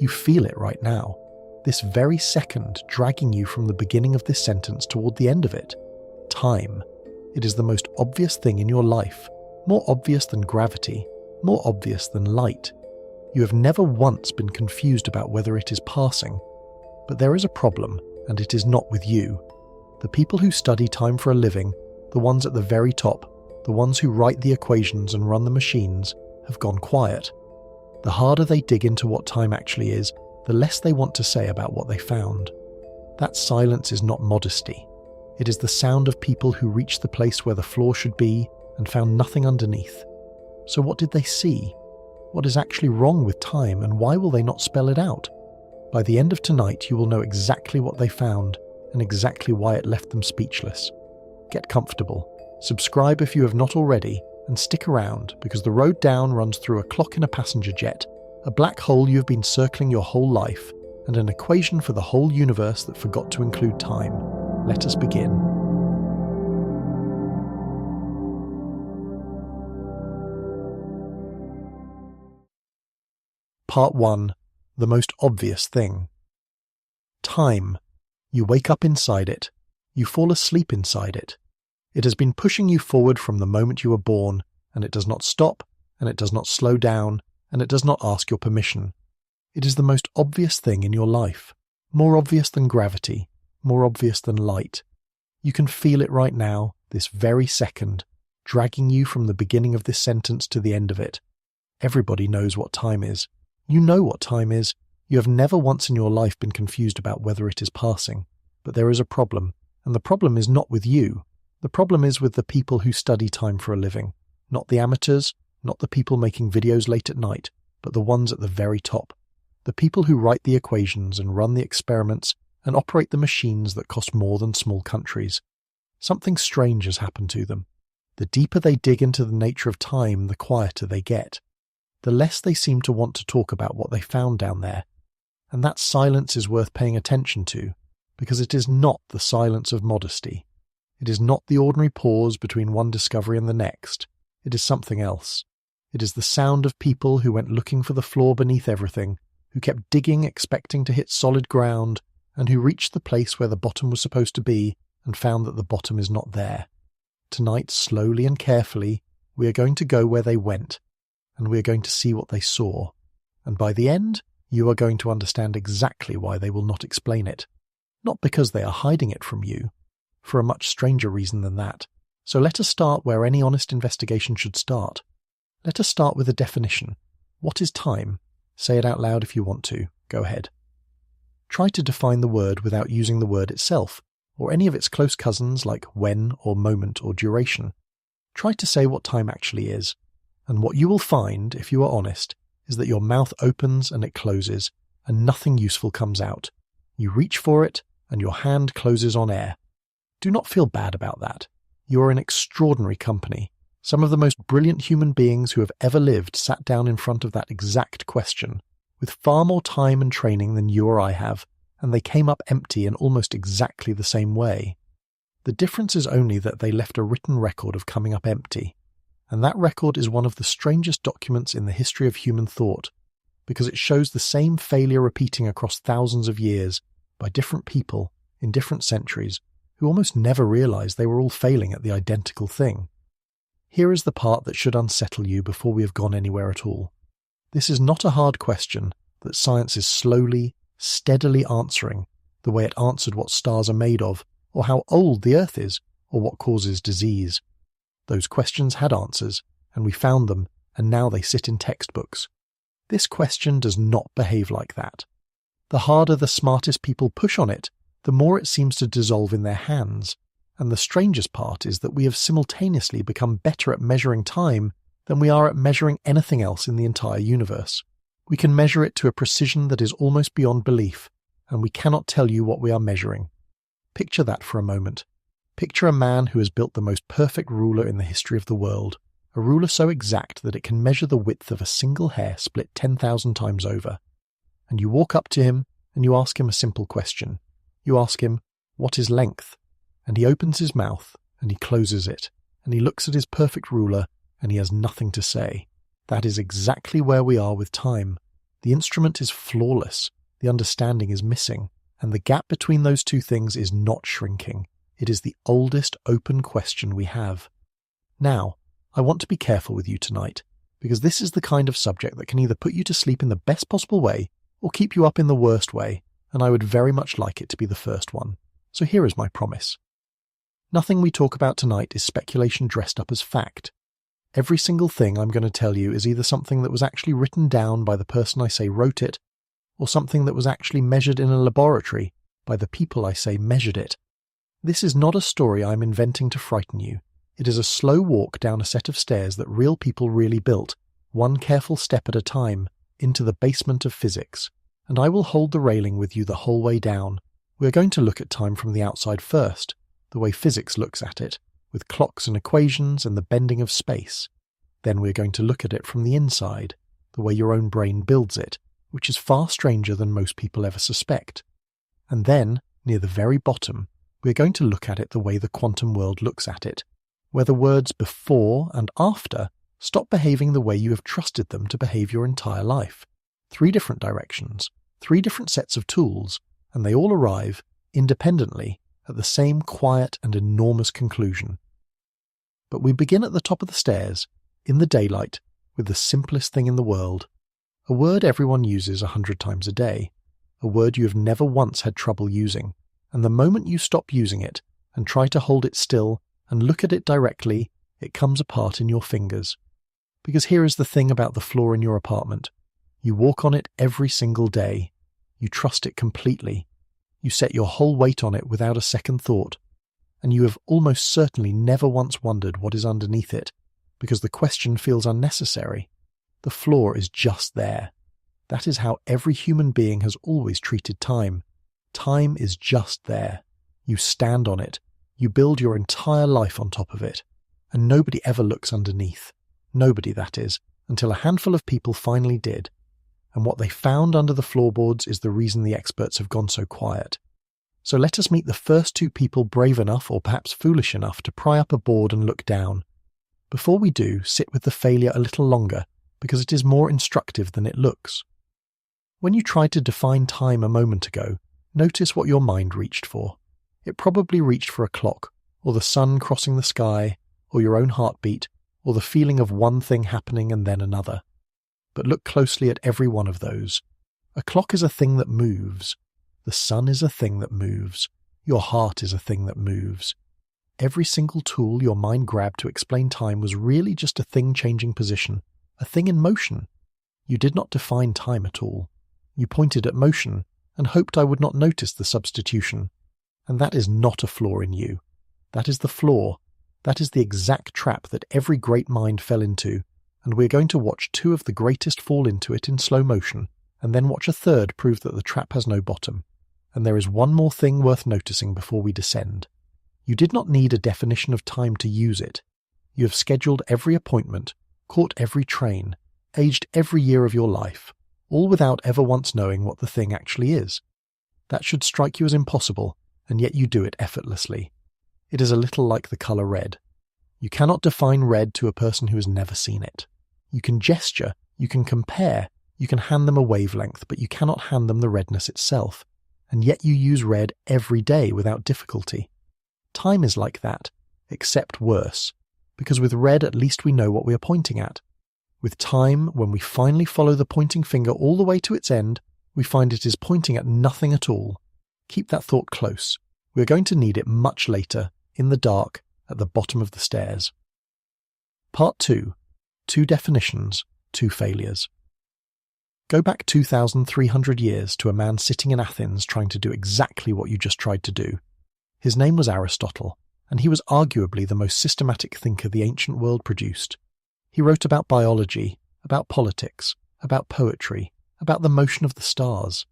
You feel it right now, this very second dragging you from the beginning of this sentence toward the end of it. Time. It is the most obvious thing in your life, more obvious than gravity, more obvious than light. You have never once been confused about whether it is passing. But there is a problem, and it is not with you. The people who study time for a living, the ones at the very top, the ones who write the equations and run the machines, have gone quiet. The harder they dig into what time actually is, the less they want to say about what they found. That silence is not modesty. It is the sound of people who reached the place where the floor should be and found nothing underneath. So what did they see? What is actually wrong with time, and why will they not spell it out? By the end of tonight, you will know exactly what they found and exactly why it left them speechless. Get comfortable. Subscribe if you have not already, and stick around, because the road down runs through a clock in a passenger jet, a black hole you have been circling your whole life, and an equation for the whole universe that forgot to include time. Let us begin. Part 1. The most obvious thing. Time. You wake up inside it. You fall asleep inside it. It has been pushing you forward from the moment you were born, and it does not stop, and it does not slow down, and it does not ask your permission. It is the most obvious thing in your life, more obvious than gravity, more obvious than light. You can feel it right now, this very second, dragging you from the beginning of this sentence to the end of it. Everybody knows what time is. You know what time is. You have never once in your life been confused about whether it is passing. But there is a problem, and the problem is not with you. The problem is with the people who study time for a living. Not the amateurs, not the people making videos late at night, but the ones at the very top. The people who write the equations and run the experiments and operate the machines that cost more than small countries. Something strange has happened to them. The deeper they dig into the nature of time, the quieter they get. The less they seem to want to talk about what they found down there. And that silence is worth paying attention to, because it is not the silence of modesty. It is not the ordinary pause between one discovery and the next. It is something else. It is the sound of people who went looking for the floor beneath everything, who kept digging expecting to hit solid ground, and who reached the place where the bottom was supposed to be and found that the bottom is not there. Tonight, slowly and carefully, we are going to go where they went, and we are going to see what they saw. And by the end, you are going to understand exactly why they will not explain it. Not because they are hiding it from you, for a much stranger reason than that. So let us start where any honest investigation should start. Let us start with a definition. What is time? Say it out loud if you want to. Go ahead. Try to define the word without using the word itself, or any of its close cousins like when or moment or duration. Try to say what time actually is. And what you will find, if you are honest, is that your mouth opens and it closes, and nothing useful comes out. You reach for it, and your hand closes on air. Do not feel bad about that. You are in extraordinary company. Some of the most brilliant human beings who have ever lived sat down in front of that exact question, with far more time and training than you or I have, and they came up empty in almost exactly the same way. The difference is only that they left a written record of coming up empty, and that record is one of the strangest documents in the history of human thought, because it shows the same failure repeating across thousands of years by different people in different centuries who almost never realized they were all failing at the identical thing. Here is the part that should unsettle you before we have gone anywhere at all. This is not a hard question that science is slowly, steadily answering, the way it answered what stars are made of, or how old the Earth is, or what causes disease. Those questions had answers, and we found them, and now they sit in textbooks. This question does not behave like that. The harder the smartest people push on it, the more it seems to dissolve in their hands. And the strangest part is that we have simultaneously become better at measuring time than we are at measuring anything else in the entire universe. We can measure it to a precision that is almost beyond belief, and we cannot tell you what we are measuring. Picture that for a moment. Picture a man who has built the most perfect ruler in the history of the world, a ruler so exact that it can measure the width of a single hair split 10,000 times over. And you walk up to him and you ask him a simple question. You ask him, "What is length?" And he opens his mouth and he closes it, and he looks at his perfect ruler and he has nothing to say. That is exactly where we are with time. The instrument is flawless, the understanding is missing, and the gap between those two things is not shrinking. It is the oldest open question we have. Now, I want to be careful with you tonight, because this is the kind of subject that can either put you to sleep in the best possible way or keep you up in the worst way, and I would very much like it to be the first one. So here is my promise. Nothing we talk about tonight is speculation dressed up as fact. Every single thing I'm going to tell you is either something that was actually written down by the person I say wrote it, or something that was actually measured in a laboratory by the people I say measured it. This is not a story I'm inventing to frighten you. It is a slow walk down a set of stairs that real people really built, one careful step at a time, into the basement of physics. And I will hold the railing with you the whole way down. We are going to look at time from the outside first, the way physics looks at it, with clocks and equations and the bending of space. Then we are going to look at it from the inside, the way your own brain builds it, which is far stranger than most people ever suspect. And then, near the very bottom, we are going to look at it the way the quantum world looks at it, where the words before and after stop behaving the way you have trusted them to behave your entire life. 3 different directions, 3 different sets of tools, and they all arrive, independently, at the same quiet and enormous conclusion. But we begin at the top of the stairs, in the daylight, with the simplest thing in the world. A word everyone uses 100 times a day, a word you have never once had trouble using, and the moment you stop using it and try to hold it still and look at it directly, it comes apart in your fingers. Because here is the thing about the floor in your apartment. You walk on it every single day. You trust it completely. You set your whole weight on it without a second thought. And you have almost certainly never once wondered what is underneath it, because the question feels unnecessary. The floor is just there. That is how every human being has always treated time. Time is just there. You stand on it. You build your entire life on top of it. And nobody ever looks underneath. Nobody, that is, until a handful of people finally did. And what they found under the floorboards is the reason the experts have gone so quiet. So let us meet the first 2 people brave enough or perhaps foolish enough to pry up a board and look down. Before we do, sit with the failure a little longer, because it is more instructive than it looks. When you tried to define time a moment ago, notice what your mind reached for. It probably reached for a clock, or the sun crossing the sky, or your own heartbeat, or the feeling of one thing happening and then another. But look closely at every one of those. A clock is a thing that moves. The sun is a thing that moves. Your heart is a thing that moves. Every single tool your mind grabbed to explain time was really just a thing changing position, a thing in motion. You did not define time at all. You pointed at motion and hoped I would not notice the substitution. And that is not a flaw in you. That is the flaw. That is the exact trap that every great mind fell into, and we are going to watch 2 of the greatest fall into it in slow motion, and then watch a third prove that the trap has no bottom. And there is one more thing worth noticing before we descend. You did not need a definition of time to use it. You have scheduled every appointment, caught every train, aged every year of your life, all without ever once knowing what the thing actually is. That should strike you as impossible, and yet you do it effortlessly. It is a little like the colour red. You cannot define red to a person who has never seen it. You can gesture, you can compare, you can hand them a wavelength, but you cannot hand them the redness itself. And yet you use red every day without difficulty. Time is like that, except worse, because with red at least we know what we are pointing at. With time, when we finally follow the pointing finger all the way to its end, we find it is pointing at nothing at all. Keep that thought close. We are going to need it much later, in the dark, at the bottom of the stairs. Part 2. 2 definitions, 2 failures. Go back 2,300 years to a man sitting in Athens trying to do exactly what you just tried to do. His name was Aristotle, and he was arguably the most systematic thinker the ancient world produced. He wrote about biology, about politics, about poetry, about the motion of the stars.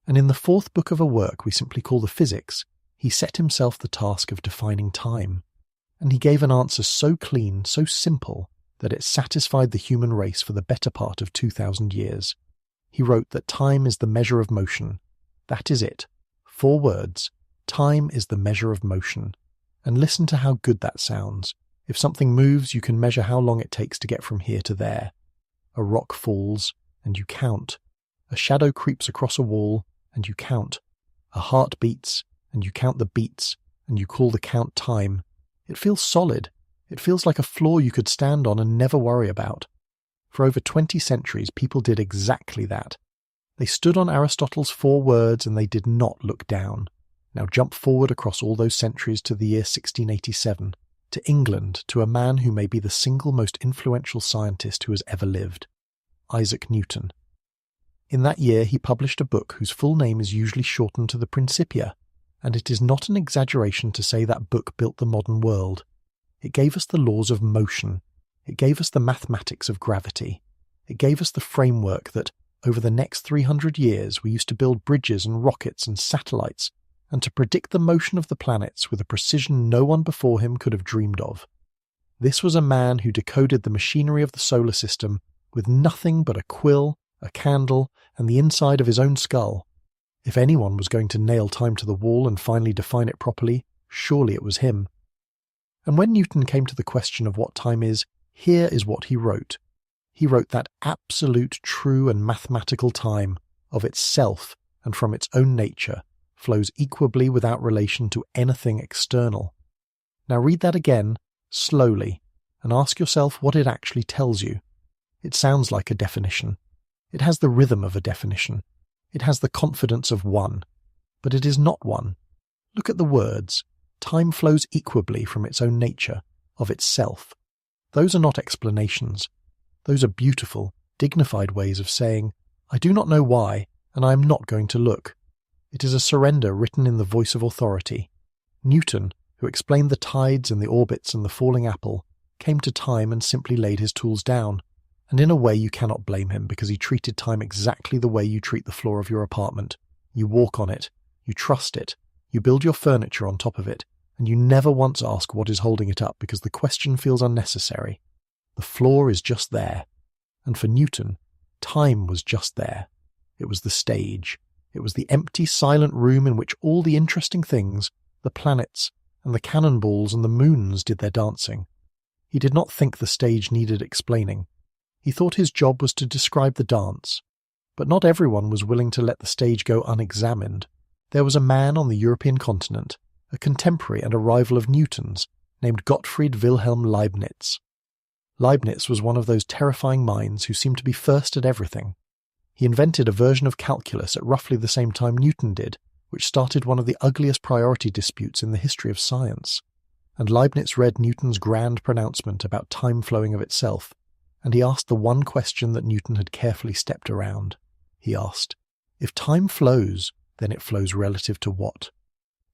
And in the 4th book of a work we simply call the Physics, he set himself the task of defining time. And he gave an answer so clean, so simple, that it satisfied the human race for the better part of 2,000 years. He wrote that time is the measure of motion. That is it. 4 words. Time is the measure of motion. And listen to how good that sounds. If something moves, you can measure how long it takes to get from here to there. A rock falls, and you count. A shadow creeps across a wall, and you count. A heart beats, and you count the beats, and you call the count time. It feels solid. It feels like a floor you could stand on and never worry about. For over 20 centuries, people did exactly that. They stood on Aristotle's 4 words and they did not look down. Now jump forward across all those centuries to the year 1687, to England, to a man who may be the single most influential scientist who has ever lived, Isaac Newton. In that year he published a book whose full name is usually shortened to the Principia, and it is not an exaggeration to say that book built the modern world. It gave us the laws of motion. It gave us the mathematics of gravity. It gave us the framework that, over the next 300 years, we used to build bridges and rockets and satellites, and to predict the motion of the planets with a precision no one before him could have dreamed of. This was a man who decoded the machinery of the solar system with nothing but a quill, a candle, and the inside of his own skull. If anyone was going to nail time to the wall and finally define it properly, surely it was him. And when Newton came to the question of what time is, here is what he wrote. He wrote that absolute, true and mathematical time, of itself and from its own nature, flows equably without relation to anything external. Now read that again, slowly, and ask yourself what it actually tells you. It sounds like a definition. It has the rhythm of a definition. It has the confidence of one. But it is not one. Look at the words. Time flows equably from its own nature, of itself. Those are not explanations. Those are beautiful, dignified ways of saying, I do not know why, and I am not going to look. It is a surrender written in the voice of authority. Newton, who explained the tides and the orbits and the falling apple, came to time and simply laid his tools down. And in a way you cannot blame him, because he treated time exactly the way you treat the floor of your apartment. You walk on it, you trust it, you build your furniture on top of it, and you never once ask what is holding it up because the question feels unnecessary. The floor is just there. And for Newton, time was just there. It was the stage. It was the empty, silent room in which all the interesting things, the planets, and the cannonballs and the moons did their dancing. He did not think the stage needed explaining. He thought his job was to describe the dance. But not everyone was willing to let the stage go unexamined. There was a man on the European continent, a contemporary and a rival of Newton's, named Gottfried Wilhelm Leibniz. Leibniz was one of those terrifying minds who seemed to be first at everything. He invented a version of calculus at roughly the same time Newton did, which started one of the ugliest priority disputes in the history of science. And Leibniz read Newton's grand pronouncement about time flowing of itself, and he asked the one question that Newton had carefully stepped around. He asked, if time flows, then it flows relative to what?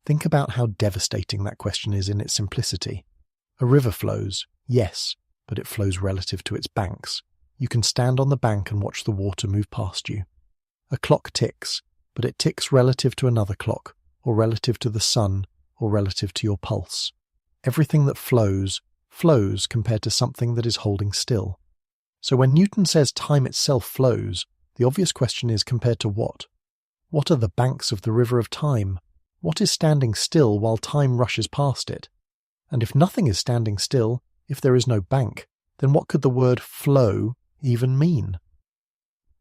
Think about how devastating that question is in its simplicity. A river flows, yes, but it flows relative to its banks. You can stand on the bank and watch the water move past you. A clock ticks, but it ticks relative to another clock, or relative to the sun, or relative to your pulse. Everything that flows, flows compared to something that is holding still. So when Newton says time itself flows, the obvious question is compared to what? What are the banks of the river of time? What is standing still while time rushes past it? And if nothing is standing still, if there is no bank, then what could the word flow even mean?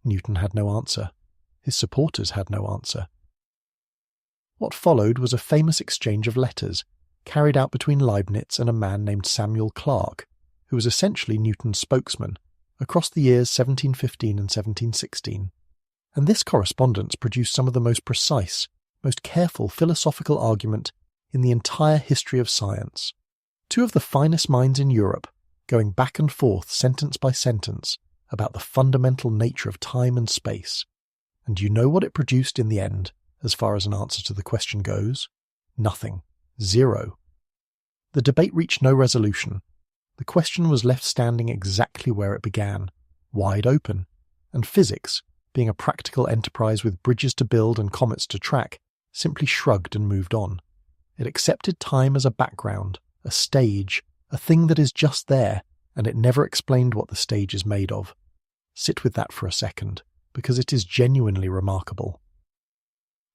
Newton had no answer. His supporters had no answer. What followed was a famous exchange of letters, carried out between Leibniz and a man named Samuel Clerk, who was essentially Newton's spokesman, across the years 1715 and 1716. And this correspondence produced some of the most precise, most careful philosophical argument in the entire history of science. Two of the finest minds in Europe, going back and forth sentence by sentence about the fundamental nature of time and space. And you know what it produced in the end, as far as an answer to the question goes? Nothing. Zero. The debate reached no resolution. The question was left standing exactly where it began, wide open, and physics, being a practical enterprise with bridges to build and comets to track, simply shrugged and moved on. It accepted time as a background, a stage, a thing that is just there, and it never explained what the stage is made of. Sit with that for a second, because it is genuinely remarkable.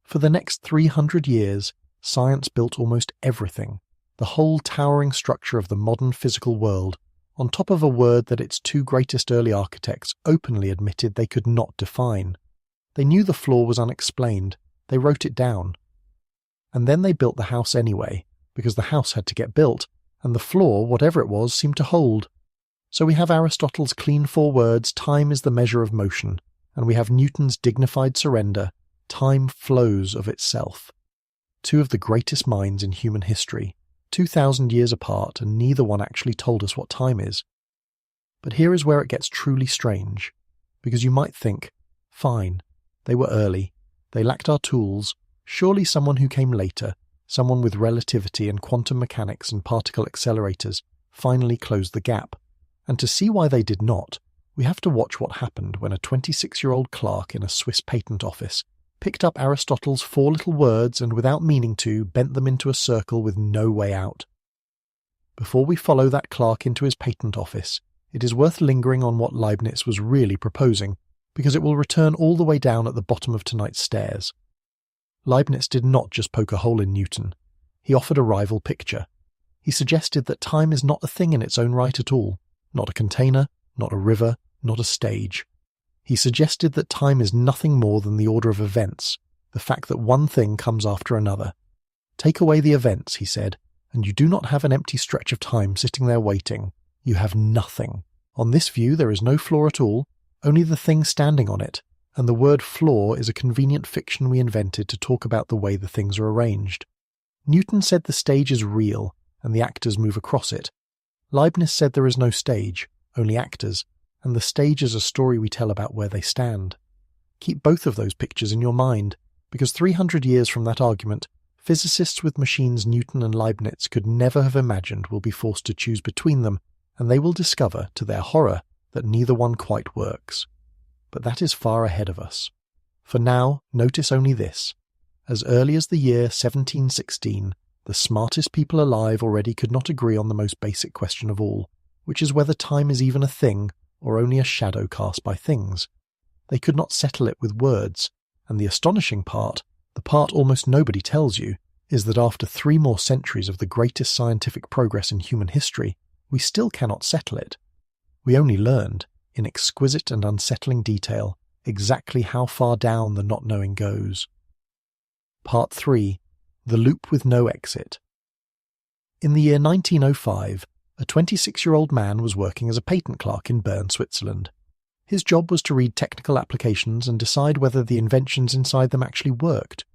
For the next 300 years, science built almost everything, the whole towering structure of the modern physical world, on top of a word that its two greatest early architects openly admitted they could not define. They knew the flaw was unexplained. They wrote it down. And then they built the house anyway, because the house had to get built, and the flaw, whatever it was, seemed to hold. So we have Aristotle's clean four words, time is the measure of motion, and we have Newton's dignified surrender, time flows of itself. Two of the greatest minds in human history, 2,000 years apart, and neither one actually told us what time is. But here is where it gets truly strange, because you might think, fine, they were early, they lacked our tools, surely someone who came later, someone with relativity and quantum mechanics and particle accelerators, finally closed the gap. And to see why they did not, we have to watch what happened when a 26-year-old clerk in a Swiss patent office picked up Aristotle's four little words and without meaning to, bent them into a circle with no way out. Before we follow that clerk into his patent office, it is worth lingering on what Leibniz was really proposing, because it will return all the way down at the bottom of tonight's stairs. Leibniz did not just poke a hole in Newton. He offered a rival picture. He suggested that time is not a thing in its own right at all, not a container, not a river, not a stage. He suggested that time is nothing more than the order of events, the fact that one thing comes after another. Take away the events, he said, and you do not have an empty stretch of time sitting there waiting. You have nothing. On this view there is no flaw at all, only the thing standing on it, and the word flaw is a convenient fiction we invented to talk about the way the things are arranged. Newton said the stage is real, and the actors move across it. Leibniz said there is no stage, only actors, and the stage is a story we tell about where they stand. Keep both of those pictures in your mind, because 300 years from that argument, physicists with machines Newton and Leibniz could never have imagined will be forced to choose between them, and they will discover, to their horror, that neither one quite works. But that is far ahead of us. For now, notice only this. As early as the year 1716, the smartest people alive already could not agree on the most basic question of all, which is whether time is even a thing or only a shadow cast by things. They could not settle it with words, and the astonishing part, the part almost nobody tells you, is that after 3 more centuries of the greatest scientific progress in human history, we still cannot settle it. We only learned, in exquisite and unsettling detail, exactly how far down the not knowing goes. Part 3. The Loop with No Exit. In the year 1905, a 26-year-old man was working as a patent clerk in Bern, Switzerland. His job was to read technical applications and decide whether the inventions inside them actually worked.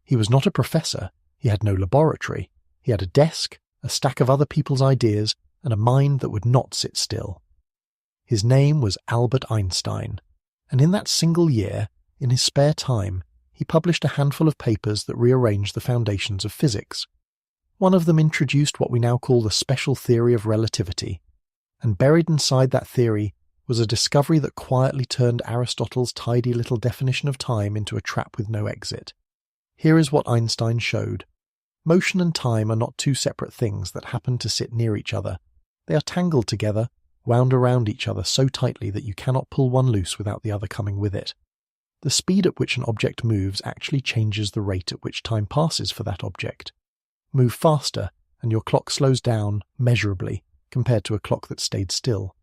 He was not a professor, he had no laboratory, he had a desk, a stack of other people's ideas, and a mind that would not sit still. His name was Albert Einstein, and in that single year, in his spare time, he published a handful of papers that rearranged the foundations of physics. One of them introduced what we now call the special theory of relativity, and buried inside that theory was a discovery that quietly turned Aristotle's tidy little definition of time into a trap with no exit. Here is what Einstein showed. Motion and time are not two separate things that happen to sit near each other. They are tangled together, wound around each other so tightly that you cannot pull one loose without the other coming with it. The speed at which an object moves actually changes the rate at which time passes for that object. Move faster, and your clock slows down measurably compared to a clock that stayed still.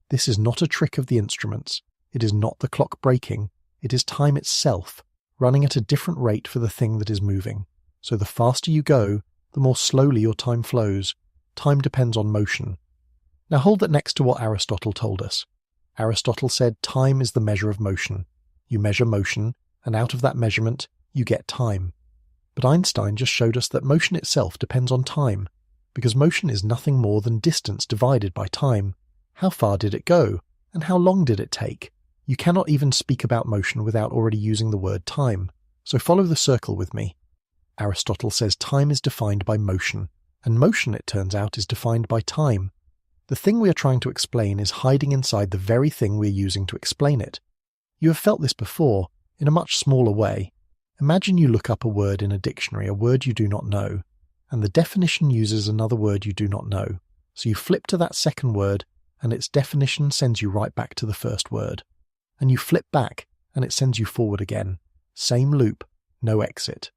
This is not a trick of the instruments. It is not the clock breaking. It is time itself, running at a different rate for the thing that is moving. So the faster you go, the more slowly your time flows. Time depends on motion. Now hold that next to what Aristotle told us. Aristotle said time is the measure of motion. You measure motion, and out of that measurement, you get time. But Einstein just showed us that motion itself depends on time, because motion is nothing more than distance divided by time. How far did it go, and how long did it take? You cannot even speak about motion without already using the word time. So follow the circle with me. Aristotle says time is defined by motion, and motion, it turns out, is defined by time. The thing we are trying to explain is hiding inside the very thing we are using to explain it. You have felt this before, in a much smaller way. Imagine you look up a word in a dictionary, a word you do not know, and the definition uses another word you do not know. So you flip to that second word, and its definition sends you right back to the first word. And you flip back, and it sends you forward again. Same loop, no exit.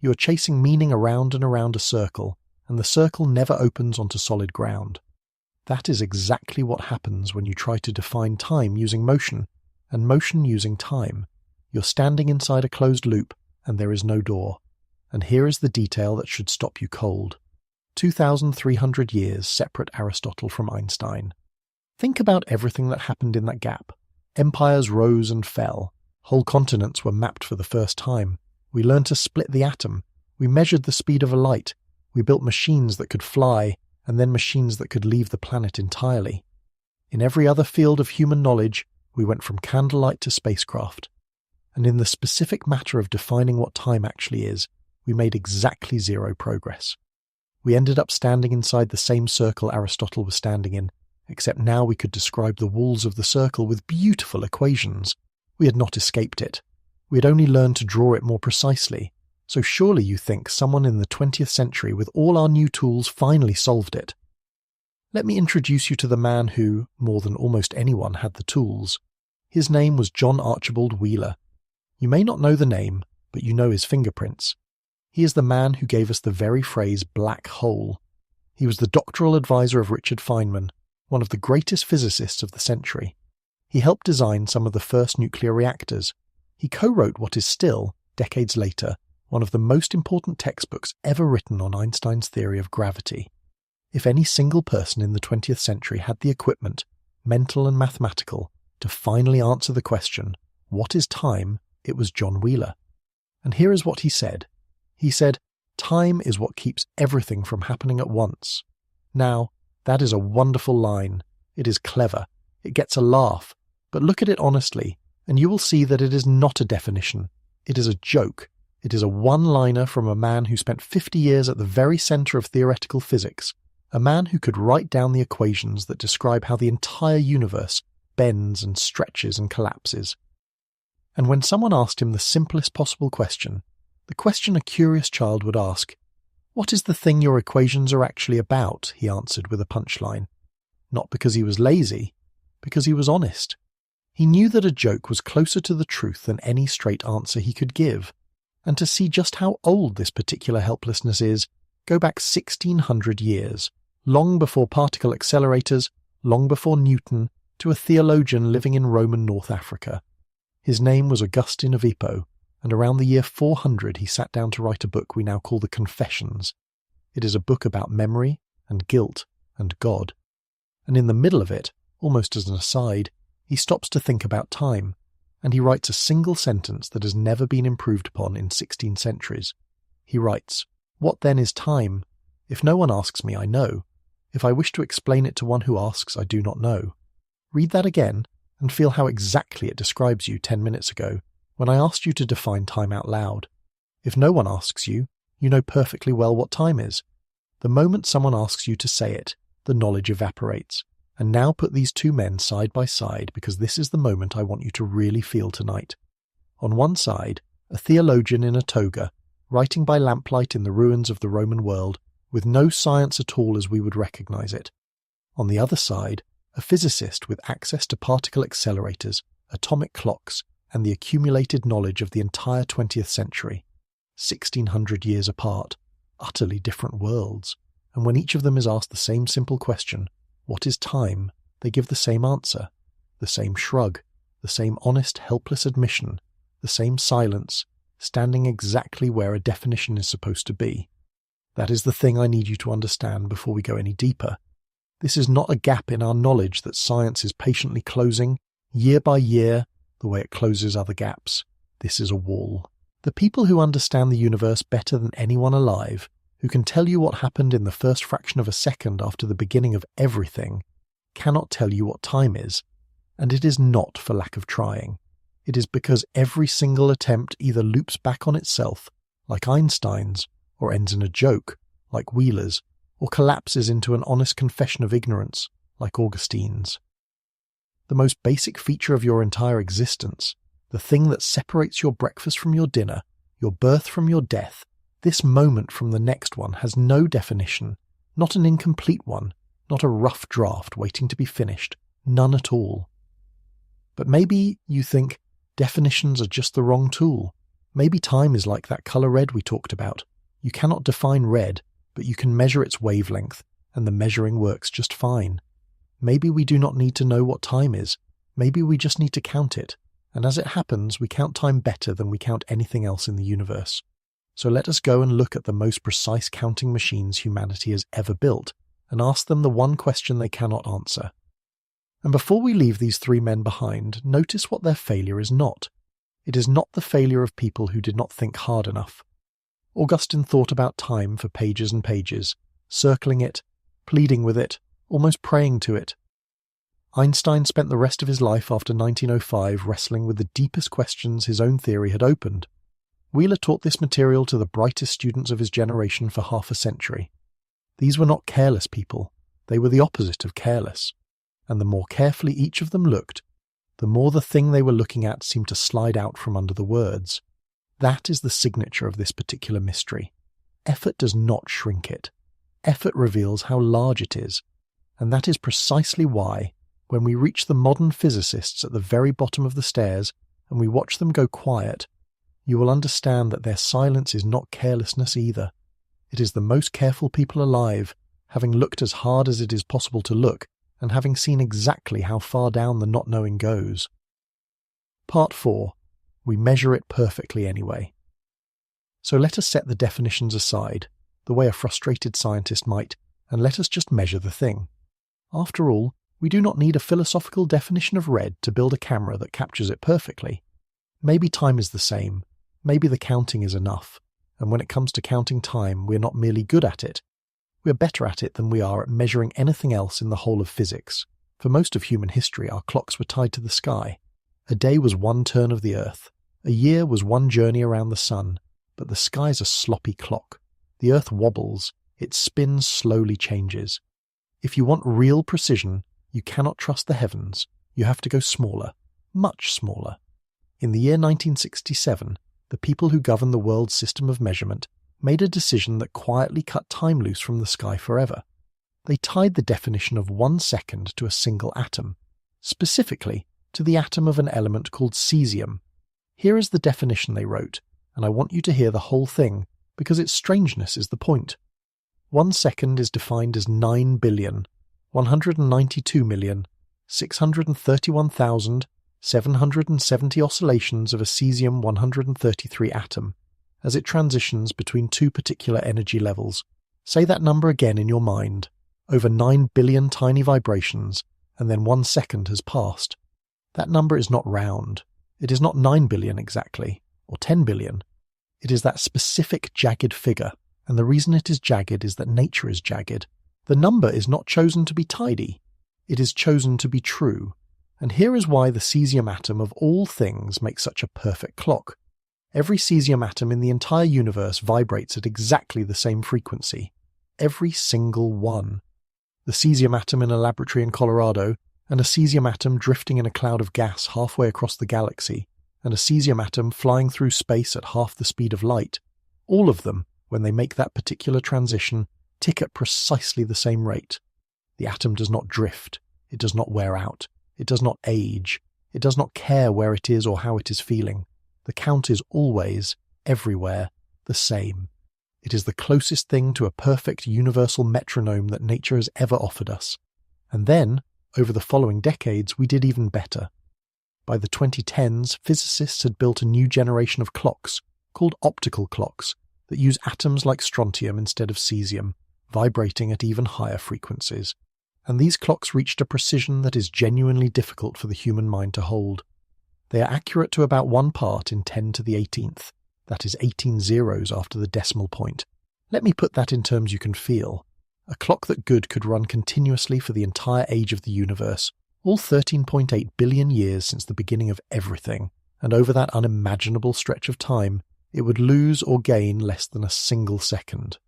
You are chasing meaning around and around a circle, and the circle never opens onto solid ground. That is exactly what happens when you try to define time using motion, and motion using time. You're standing inside a closed loop, and there is no door. And here is the detail that should stop you cold. 2,300 years separate Aristotle from Einstein. Think about everything that happened in that gap. Empires rose and fell. Whole continents were mapped for the first time. We learned to split the atom. We measured the speed of a light. We built machines that could fly, and then machines that could leave the planet entirely. In every other field of human knowledge, we went from candlelight to spacecraft. And in the specific matter of defining what time actually is, we made exactly zero progress. We ended up standing inside the same circle Aristotle was standing in, except now we could describe the walls of the circle with beautiful equations. We had not escaped it. We had only learned to draw it more precisely. So surely you think someone in the 20th century with all our new tools finally solved it. Let me introduce you to the man who, more than almost anyone, had the tools. His name was John Archibald Wheeler. You may not know the name, but you know his fingerprints. He is the man who gave us the very phrase black hole. He was the doctoral advisor of Richard Feynman, one of the greatest physicists of the century. He helped design some of the first nuclear reactors. He co-wrote what is still, decades later, one of the most important textbooks ever written on Einstein's theory of gravity. If any single person in the 20th century had the equipment, mental and mathematical, to finally answer the question, what is time, it was John Wheeler. And here is what he said. He said, time is what keeps everything from happening at once. Now, that is a wonderful line. It is clever. It gets a laugh. But look at it honestly, and you will see that it is not a definition. It is a joke. It is a one-liner from a man who spent 50 years at the very center of theoretical physics, a man who could write down the equations that describe how the entire universe bends and stretches and collapses. And when someone asked him the simplest possible question, the question a curious child would ask, "What is the thing your equations are actually about?" he answered with a punchline. Not because he was lazy, because he was honest. He knew that a joke was closer to the truth than any straight answer he could give. And to see just how old this particular helplessness is, go back 1,600 years, long before particle accelerators, long before Newton, to a theologian living in Roman North Africa. His name was Augustine of Hippo, and around the year 400 he sat down to write a book we now call the Confessions. It is a book about memory and guilt and God. And in the middle of it, almost as an aside, he stops to think about time, and he writes a single sentence that has never been improved upon in 16 centuries. He writes, "What then is time? If no one asks me, I know. If I wish to explain it to one who asks, I do not know." Read that again, and feel how exactly it describes you 10 minutes ago, when I asked you to define time out loud. If no one asks you, you know perfectly well what time is. The moment someone asks you to say it, the knowledge evaporates. And now put these two men side by side, because this is the moment I want you to really feel tonight. On one side, a theologian in a toga, writing by lamplight in the ruins of the Roman world, with no science at all as we would recognize it. On the other side, a physicist with access to particle accelerators, atomic clocks, and the accumulated knowledge of the entire 20th century. 1,600 years apart, utterly different worlds. And when each of them is asked the same simple question, what is time, they give the same answer, the same shrug, the same honest, helpless admission, the same silence, standing exactly where a definition is supposed to be. That is the thing I need you to understand before we go any deeper. This is not a gap in our knowledge that science is patiently closing, year by year, the way it closes other gaps. This is a wall. The people who understand the universe better than anyone alive, who can tell you what happened in the first fraction of a second after the beginning of everything, cannot tell you what time is, and it is not for lack of trying. It is because every single attempt either loops back on itself, like Einstein's, or ends in a joke, like Wheeler's, or collapses into an honest confession of ignorance, like Augustine's. The most basic feature of your entire existence, the thing that separates your breakfast from your dinner, your birth from your death, this moment from the next one, has no definition, not an incomplete one, not a rough draft waiting to be finished, none at all. But maybe you think definitions are just the wrong tool. Maybe time is like that color red we talked about. You cannot define red, but you can measure its wavelength, and the measuring works just fine. Maybe we do not need to know what time is. Maybe we just need to count it, and as it happens, we count time better than we count anything else in the universe. So let us go and look at the most precise counting machines humanity has ever built, and ask them the one question they cannot answer. And before we leave these three men behind, notice what their failure is not. It is not the failure of people who did not think hard enough. Augustine thought about time for pages and pages, circling it, pleading with it, almost praying to it. Einstein spent the rest of his life after 1905 wrestling with the deepest questions his own theory had opened. Wheeler taught this material to the brightest students of his generation for half a century. These were not careless people, they were the opposite of careless, and the more carefully each of them looked, the more the thing they were looking at seemed to slide out from under the words. That is the signature of this particular mystery. Effort does not shrink it. Effort reveals how large it is, and that is precisely why, when we reach the modern physicists at the very bottom of the stairs and we watch them go quiet, you will understand that their silence is not carelessness either. It is the most careful people alive, having looked as hard as it is possible to look, and having seen exactly how far down the not knowing goes. Part 4. We measure it perfectly anyway. So let us set the definitions aside, the way a frustrated scientist might, and let us just measure the thing. After all, we do not need a philosophical definition of red to build a camera that captures it perfectly. Maybe time is the same, maybe the counting is enough, and when it comes to counting time, we're not merely good at it. We're better at it than we are at measuring anything else in the whole of physics. For most of human history, our clocks were tied to the sky. A day was one turn of the earth. A year was one journey around the sun. But the sky's a sloppy clock. The earth wobbles. Its spin slowly changes. If you want real precision, you cannot trust the heavens. You have to go smaller, much smaller. In the year 1967, the people who govern the world's system of measurement made a decision that quietly cut time loose from the sky forever. They tied the definition of 1 second to a single atom, specifically to the atom of an element called cesium. Here is the definition they wrote, and I want you to hear the whole thing, because its strangeness is the point. 1 second is defined as 9,192,631,770 oscillations of a cesium-133 atom, as it transitions between two particular energy levels. Say that number again in your mind. Over 9 billion tiny vibrations, and then 1 second has passed. That number is not round. It is not 9 billion exactly, or 10 billion. It is that specific jagged figure, and the reason it is jagged is that nature is jagged. The number is not chosen to be tidy. It is chosen to be true. And here is why the cesium atom of all things makes such a perfect clock. Every cesium atom in the entire universe vibrates at exactly the same frequency. Every single one. The cesium atom in a laboratory in Colorado, and a cesium atom drifting in a cloud of gas halfway across the galaxy, and a cesium atom flying through space at half the speed of light. All of them, when they make that particular transition, tick at precisely the same rate. The atom does not drift. It does not wear out. It does not age. It does not care where it is or how it is feeling. The count is always, everywhere, the same. It is the closest thing to a perfect universal metronome that nature has ever offered us. And then, over the following decades, we did even better. By the 2010s, physicists had built a new generation of clocks, called optical clocks, that use atoms like strontium instead of cesium, vibrating at even higher frequencies. And these clocks reached a precision that is genuinely difficult for the human mind to hold. They are accurate to about 1 part in 10 to the 18th. That is 18 zeros after the decimal point. Let me put that in terms you can feel. A clock that good could run continuously for the entire age of the universe, all 13.8 billion years since the beginning of everything, and over that unimaginable stretch of time, it would lose or gain less than a single second.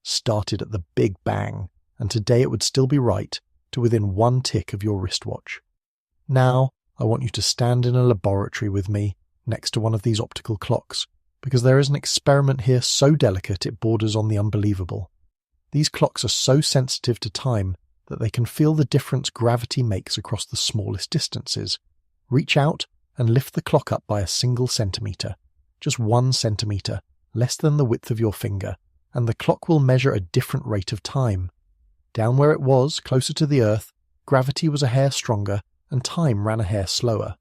Started at the Big Bang, and today it would still be right to within 1 tick of your wristwatch. Now, I want you to stand in a laboratory with me next to one of these optical clocks, because there is an experiment here so delicate it borders on the unbelievable. These clocks are so sensitive to time that they can feel the difference gravity makes across the smallest distances. Reach out and lift the clock up by a single centimetre, just 1 centimetre, less than the width of your finger, and the clock will measure a different rate of time. Down where it was, closer to the Earth, gravity was a hair stronger and time ran a hair slower.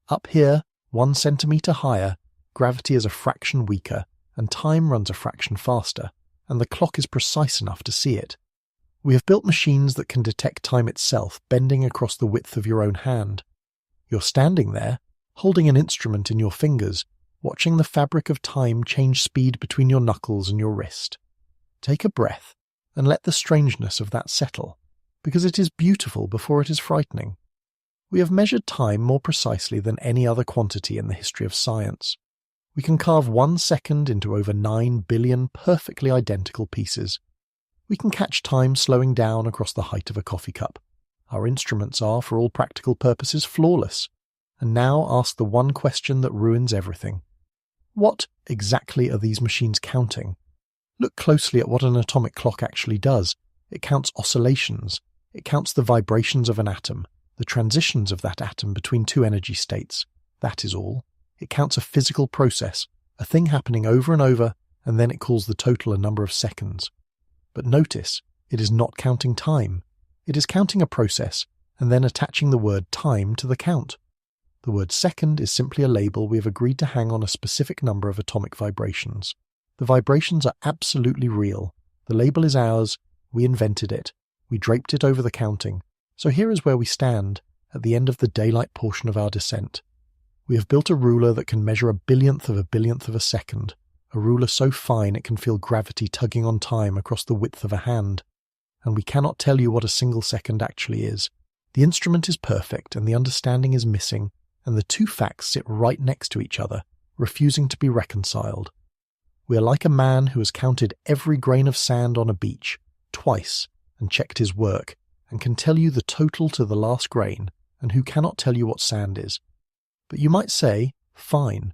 Up here, 1 centimetre higher, gravity is a fraction weaker, and time runs a fraction faster, and the clock is precise enough to see it. We have built machines that can detect time itself bending across the width of your own hand. You're standing there, holding an instrument in your fingers, watching the fabric of time change speed between your knuckles and your wrist. Take a breath and let the strangeness of that settle, because it is beautiful before it is frightening. We have measured time more precisely than any other quantity in the history of science. We can carve 1 second into over 9 billion perfectly identical pieces. We can catch time slowing down across the height of a coffee cup. Our instruments are, for all practical purposes, flawless. And now ask the one question that ruins everything. What exactly are these machines counting? Look closely at what an atomic clock actually does. It counts oscillations. It counts the vibrations of an atom, the transitions of that atom between two energy states. That is all. It counts a physical process, a thing happening over and over, and then it calls the total a number of seconds. But notice, it is not counting time. It is counting a process, and then attaching the word time to the count. The word second is simply a label we have agreed to hang on a specific number of atomic vibrations. The vibrations are absolutely real. The label is ours. We invented it. We draped it over the counting. So here is where we stand, at the end of the daylight portion of our descent. We have built a ruler that can measure a billionth of a second, a ruler so fine it can feel gravity tugging on time across the width of a hand. And we cannot tell you what a single second actually is. The instrument is perfect and the understanding is missing, and the two facts sit right next to each other, refusing to be reconciled. We are like a man who has counted every grain of sand on a beach, twice, and checked his work, and can tell you the total to the last grain, and who cannot tell you what sand is. But you might say, fine.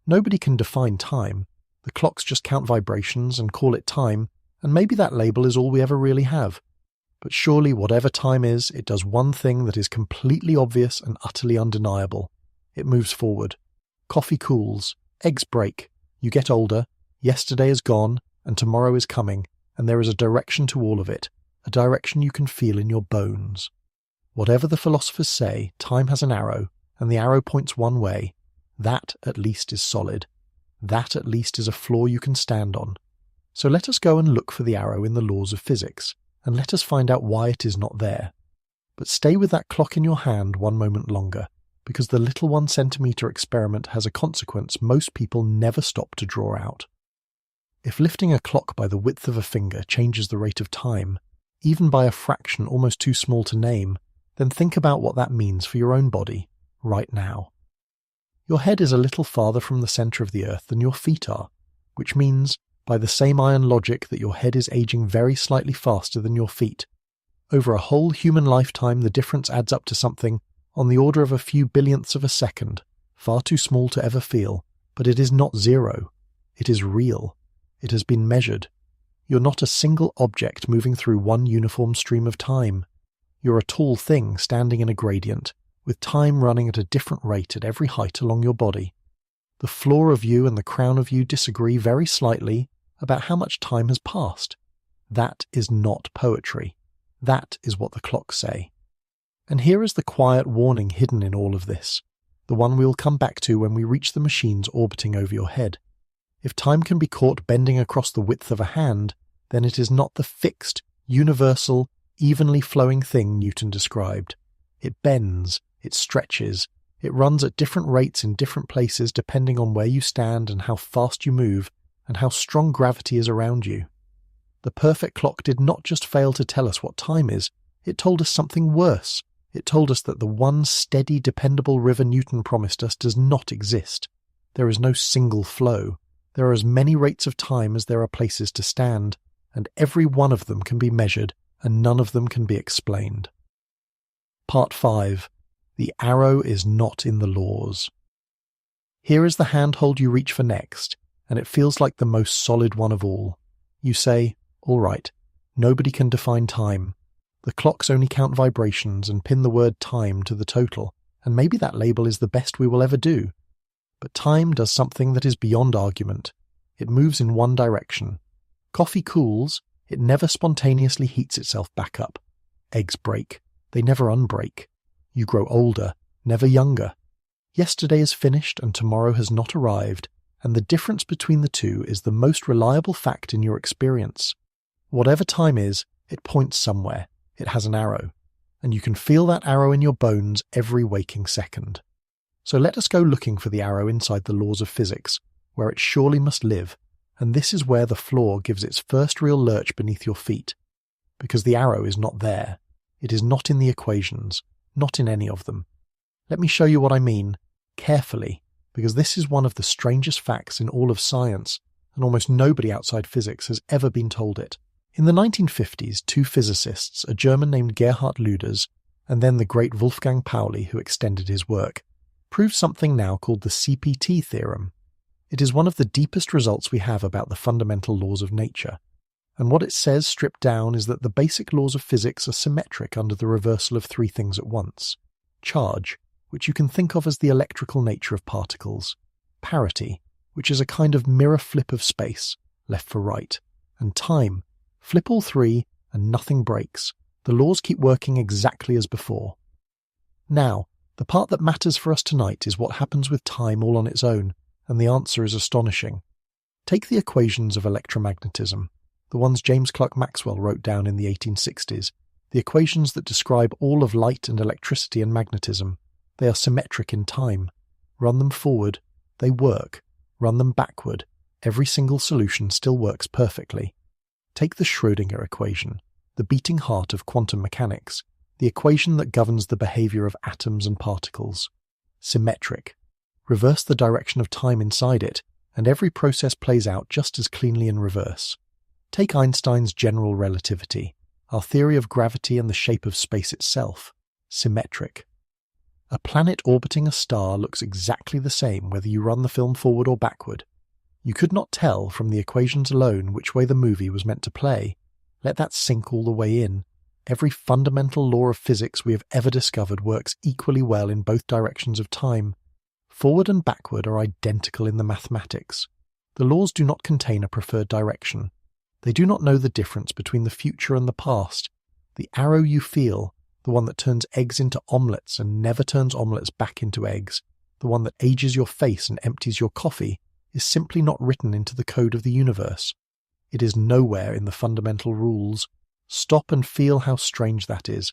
Nobody can define time. The clocks just count vibrations and call it time, and maybe that label is all we ever really have. But surely whatever time is, it does one thing that is completely obvious and utterly undeniable. It moves forward. Coffee cools. Eggs break. You get older. Yesterday is gone, and tomorrow is coming, and there is a direction to all of it, a direction you can feel in your bones. Whatever the philosophers say, time has an arrow, and the arrow points one way. That, at least, is solid. That, at least, is a floor you can stand on. So let us go and look for the arrow in the laws of physics, and let us find out why it is not there. But stay with that clock in your hand one moment longer, because the little 1 centimetre experiment has a consequence most people never stop to draw out. If lifting a clock by the width of a finger changes the rate of time, even by a fraction almost too small to name, then think about what that means for your own body, right now. Your head is a little farther from the centre of the earth than your feet are, which means, by the same iron logic, that your head is aging very slightly faster than your feet. Over a whole human lifetime, the difference adds up to something on the order of a few billionths of a second, far too small to ever feel, but it is not zero. It is real. It has been measured. You're not a single object moving through one uniform stream of time. You're a tall thing standing in a gradient, with time running at a different rate at every height along your body. The floor of you and the crown of you disagree very slightly about how much time has passed. That is not poetry. That is what the clocks say. And here is the quiet warning hidden in all of this, the one we will come back to when we reach the machines orbiting over your head. If time can be caught bending across the width of a hand, then it is not the fixed, universal, evenly flowing thing Newton described. It bends, it stretches, it runs at different rates in different places depending on where you stand and how fast you move, and how strong gravity is around you. The perfect clock did not just fail to tell us what time is, it told us something worse. It told us that the one steady, dependable river Newton promised us does not exist. There is no single flow. There are as many rates of time as there are places to stand, and every one of them can be measured, and none of them can be explained. Part 5. The arrow is not in the laws. Here is the handhold you reach for next, and it feels like the most solid one of all. You say, all right, nobody can define time. The clocks only count vibrations and pin the word time to the total, and maybe that label is the best we will ever do. But time does something that is beyond argument. It moves in one direction. Coffee cools, it never spontaneously heats itself back up. Eggs break, they never unbreak. You grow older, never younger. Yesterday is finished and tomorrow has not arrived, and the difference between the two is the most reliable fact in your experience. Whatever time is, it points somewhere. It has an arrow, and you can feel that arrow in your bones every waking second. So let us go looking for the arrow inside the laws of physics, where it surely must live, and this is where the floor gives its first real lurch beneath your feet. Because the arrow is not there. It is not in the equations, not in any of them. Let me show you what I mean, carefully, because this is one of the strangest facts in all of science, and almost nobody outside physics has ever been told it. In the 1950s, two physicists, a German named Gerhard Luders, and then the great Wolfgang Pauli, who extended his work, proved something now called the CPT theorem. It is one of the deepest results we have about the fundamental laws of nature. And what it says stripped down is that the basic laws of physics are symmetric under the reversal of three things at once. Charge, which you can think of as the electrical nature of particles. Parity, which is a kind of mirror flip of space, left for right. And time. Flip all three and nothing breaks. The laws keep working exactly as before. Now, the part that matters for us tonight is what happens with time all on its own, and the answer is astonishing. Take the equations of electromagnetism, the ones James Clerk Maxwell wrote down in the 1860s, the equations that describe all of light and electricity and magnetism. They are symmetric in time. Run them forward, they work. Run them backward, every single solution still works perfectly. Take the Schrödinger equation, the beating heart of quantum mechanics, the equation that governs the behavior of atoms and particles. Symmetric. Reverse the direction of time inside it, and every process plays out just as cleanly in reverse. Take Einstein's general relativity, our theory of gravity and the shape of space itself. Symmetric. A planet orbiting a star looks exactly the same whether you run the film forward or backward. You could not tell from the equations alone which way the movie was meant to play. Let that sink all the way in. Every fundamental law of physics we have ever discovered works equally well in both directions of time. Forward and backward are identical in the mathematics. The laws do not contain a preferred direction. They do not know the difference between the future and the past. The arrow you feel, the one that turns eggs into omelettes and never turns omelettes back into eggs, the one that ages your face and empties your coffee, is simply not written into the code of the universe. It is nowhere in the fundamental rules. Stop and feel how strange that is.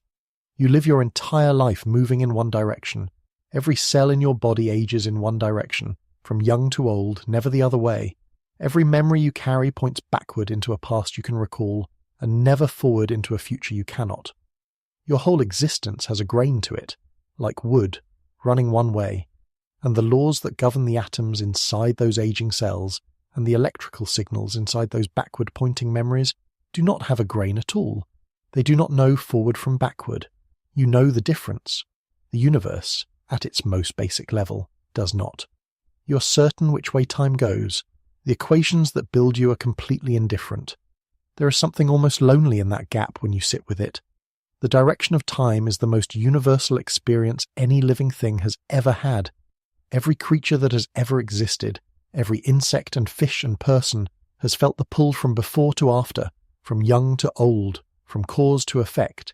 You live your entire life moving in one direction. Every cell in your body ages in one direction, from young to old, never the other way. Every memory you carry points backward into a past you can recall, and never forward into a future you cannot. Your whole existence has a grain to it, like wood, running one way, and the laws that govern the atoms inside those aging cells and the electrical signals inside those backward-pointing memories do not have a grain at all. They do not know forward from backward. You know the difference. The universe, at its most basic level, does not. You are certain which way time goes. The equations that build you are completely indifferent. There is something almost lonely in that gap when you sit with it. The direction of time is the most universal experience any living thing has ever had. Every creature that has ever existed, every insect and fish and person, has felt the pull from before to after, from young to old, from cause to effect.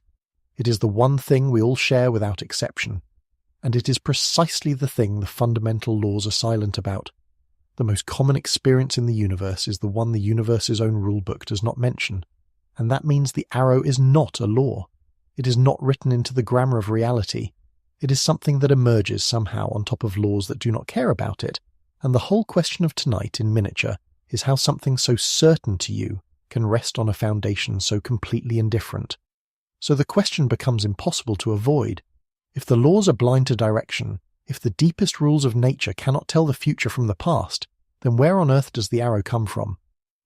It is the one thing we all share without exception, and it is precisely the thing the fundamental laws are silent about. The most common experience in the universe is the one the universe's own rulebook does not mention, and that means the arrow is not a law. It is not written into the grammar of reality. It is something that emerges somehow on top of laws that do not care about it, and the whole question of tonight in miniature is how something so certain to you can rest on a foundation so completely indifferent. So the question becomes impossible to avoid. If the laws are blind to direction, if the deepest rules of nature cannot tell the future from the past, then where on earth does the arrow come from?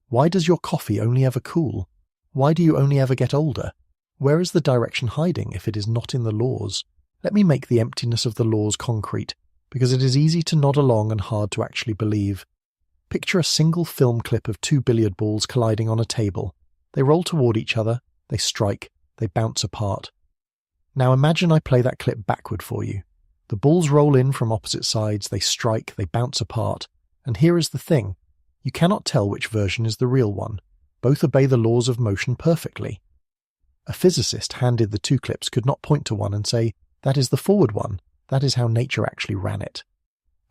Why does your coffee only ever cool? Why do you only ever get older? Where is the direction hiding if it is not in the laws? Let me make the emptiness of the laws concrete, because it is easy to nod along and hard to actually believe. Picture a single film clip of two billiard balls colliding on a table. They roll toward each other, they strike, they bounce apart. Now imagine I play that clip backward for you. The balls roll in from opposite sides, they strike, they bounce apart. And here is the thing. You cannot tell which version is the real one. Both obey the laws of motion perfectly. A physicist handed the two clips could not point to one and say, that is the forward one, That is how nature actually ran it.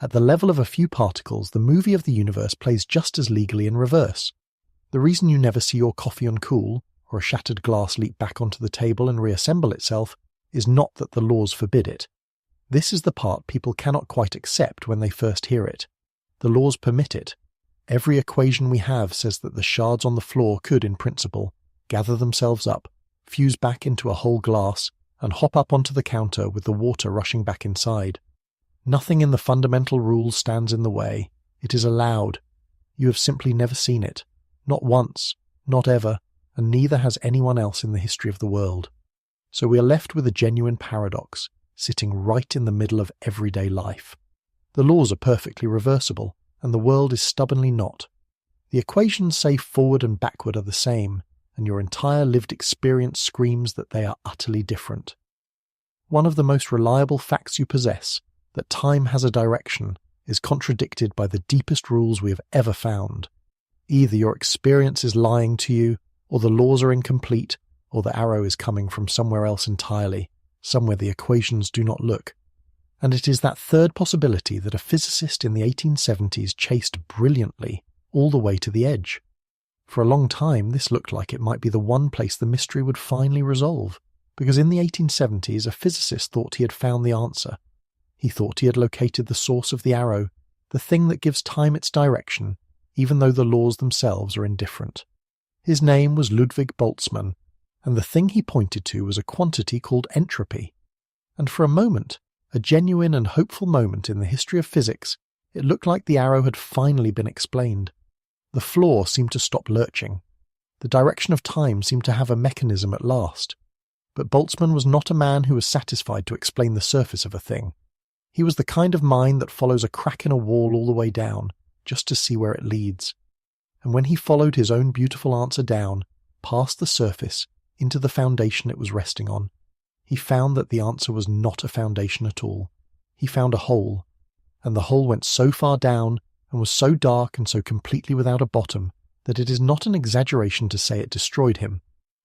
At the level of a few particles, the movie of the universe plays just as legally in reverse. The reason you never see your coffee uncool, or a shattered glass leap back onto the table and reassemble itself, is not that the laws forbid it. This is the part people cannot quite accept when they first hear it. The laws permit it. Every equation we have says that the shards on the floor could, in principle, gather themselves up, fuse back into a whole glass, and hop up onto the counter with the water rushing back inside. Nothing in the fundamental rules stands in the way. It is allowed. You have simply never seen it. Not once, not ever, and neither has anyone else in the history of the world. So we are left with a genuine paradox, sitting right in the middle of everyday life. The laws are perfectly reversible, and the world is stubbornly not. The equations say forward and backward are the same, and your entire lived experience screams that they are utterly different. One of the most reliable facts you possess, that time has a direction, is contradicted by the deepest rules we have ever found. Either your experience is lying to you, or the laws are incomplete, or the arrow is coming from somewhere else entirely, somewhere the equations do not look. And it is that third possibility that a physicist in the 1870s chased brilliantly all the way to the edge. For a long time, this looked like it might be the one place the mystery would finally resolve, because in the 1870s, a physicist thought he had found the answer. He thought he had located the source of the arrow, the thing that gives time its direction, even though the laws themselves are indifferent. His name was Ludwig Boltzmann, and the thing he pointed to was a quantity called entropy. And for a moment, a genuine and hopeful moment in the history of physics, it looked like the arrow had finally been explained. The floor seemed to stop lurching. The direction of time seemed to have a mechanism at last. But Boltzmann was not a man who was satisfied to explain the surface of a thing. He was the kind of mind that follows a crack in a wall all the way down, just to see where it leads. And when he followed his own beautiful answer down, past the surface, into the foundation it was resting on, he found that the answer was not a foundation at all. He found a hole, and the hole went so far down and was so dark and so completely without a bottom that it is not an exaggeration to say it destroyed him.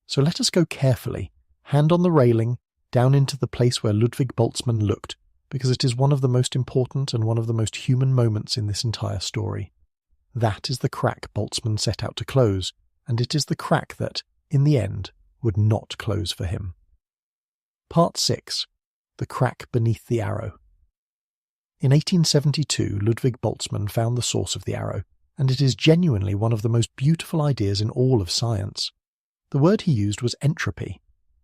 So let us go carefully, hand on the railing, down into the place where Ludwig Boltzmann looked, because it is one of the most important and one of the most human moments in this entire story. That is the crack Boltzmann set out to close, and it is the crack that, in the end, would not close for him. Part 6. The Crack Beneath the Arrow. In 1872, Ludwig Boltzmann found the source of the arrow, and it is genuinely one of the most beautiful ideas in all of science. The word he used was entropy.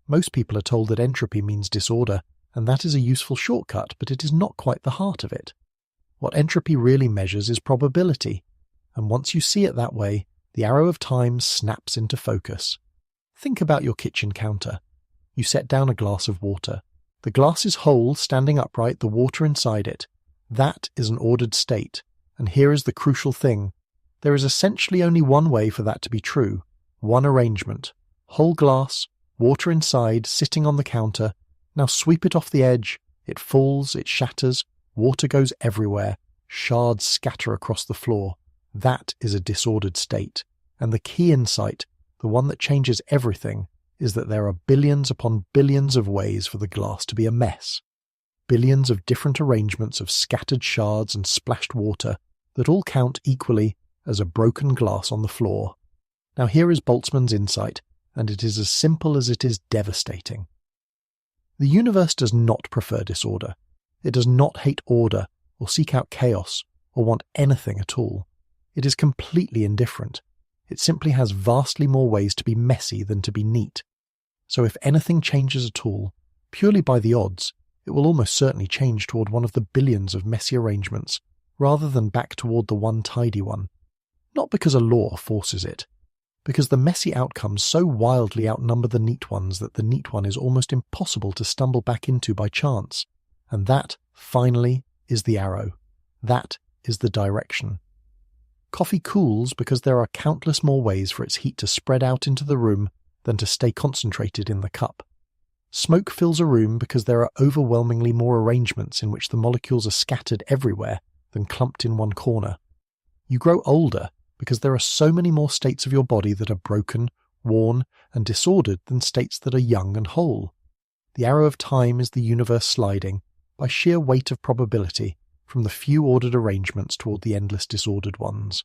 Most people are told that entropy means disorder, and that is a useful shortcut, but it is not quite the heart of it. What entropy really measures is probability, and once you see it that way, the arrow of time snaps into focus. Think about your kitchen counter. You set down a glass of water. The glass is whole, standing upright, the water inside it. That is an ordered state, and here is the crucial thing. There is essentially only one way for that to be true, one arrangement. Whole glass, water inside, sitting on the counter. Now sweep it off the edge. It falls, it shatters, water goes everywhere, shards scatter across the floor. That is a disordered state, and the key insight, the one that changes everything, is that there are billions upon billions of ways for the glass to be a mess. Billions of different arrangements of scattered shards and splashed water that all count equally as a broken glass on the floor. Now here is Boltzmann's insight, and it is as simple as it is devastating. The universe does not prefer disorder. It does not hate order, or seek out chaos, or want anything at all. It is completely indifferent. It simply has vastly more ways to be messy than to be neat. So if anything changes at all, purely by the odds, it will almost certainly change toward one of the billions of messy arrangements, rather than back toward the one tidy one. Not because a law forces it, because the messy outcomes so wildly outnumber the neat ones that the neat one is almost impossible to stumble back into by chance. And that, finally, is the arrow. That is the direction. Coffee cools because there are countless more ways for its heat to spread out into the room than to stay concentrated in the cup. Smoke fills a room because there are overwhelmingly more arrangements in which the molecules are scattered everywhere than clumped in one corner. You grow older because there are so many more states of your body that are broken, worn, and disordered than states that are young and whole. The arrow of time is the universe sliding, by sheer weight of probability from the few ordered arrangements toward the endless disordered ones.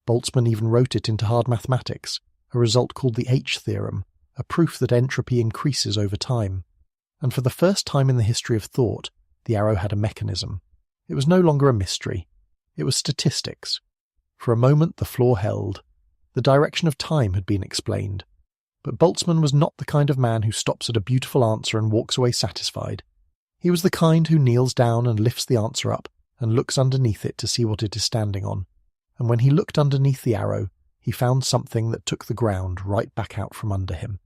Boltzmann even wrote it into hard mathematics, a result called the H-theorem, a proof that entropy increases over time. And for the first time in the history of thought, the arrow had a mechanism. It was no longer a mystery. It was statistics. For a moment the floor held. The direction of time had been explained. But Boltzmann was not the kind of man who stops at a beautiful answer and walks away satisfied. He was the kind who kneels down and lifts the answer up and looks underneath it to see what it is standing on. And when he looked underneath the arrow, he found something that took the ground right back out from under him.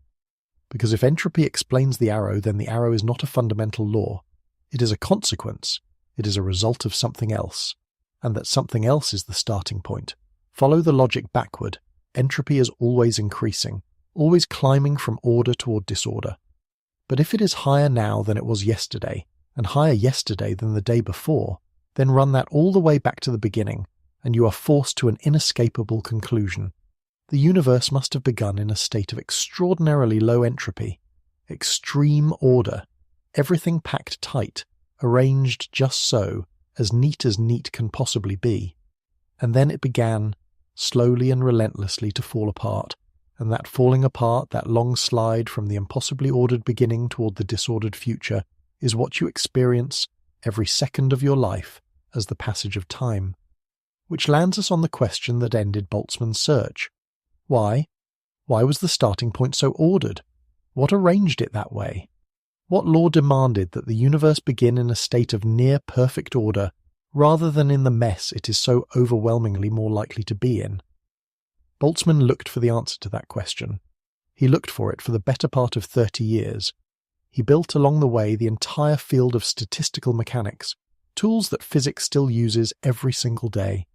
Because if entropy explains the arrow, then the arrow is not a fundamental law. It is a consequence. It is a result of something else. And that something else is the starting point. Follow the logic backward. Entropy is always increasing, always climbing from order toward disorder. But if it is higher now than it was yesterday, and higher yesterday than the day before, then run that all the way back to the beginning, and you are forced to an inescapable conclusion. The universe must have begun in a state of extraordinarily low entropy, extreme order, everything packed tight, arranged just so, as neat can possibly be. And then it began, slowly and relentlessly, to fall apart, and that falling apart, that long slide from the impossibly ordered beginning toward the disordered future, is what you experience every second of your life as the passage of time. Which lands us on the question that ended Boltzmann's search. Why? Why was the starting point so ordered? What arranged it that way? What law demanded that the universe begin in a state of near-perfect order rather than in the mess it is so overwhelmingly more likely to be in? Boltzmann looked for the answer to that question. He looked for it for the better part of 30 years. He built along the way the entire field of statistical mechanics, tools that physics still uses every single day.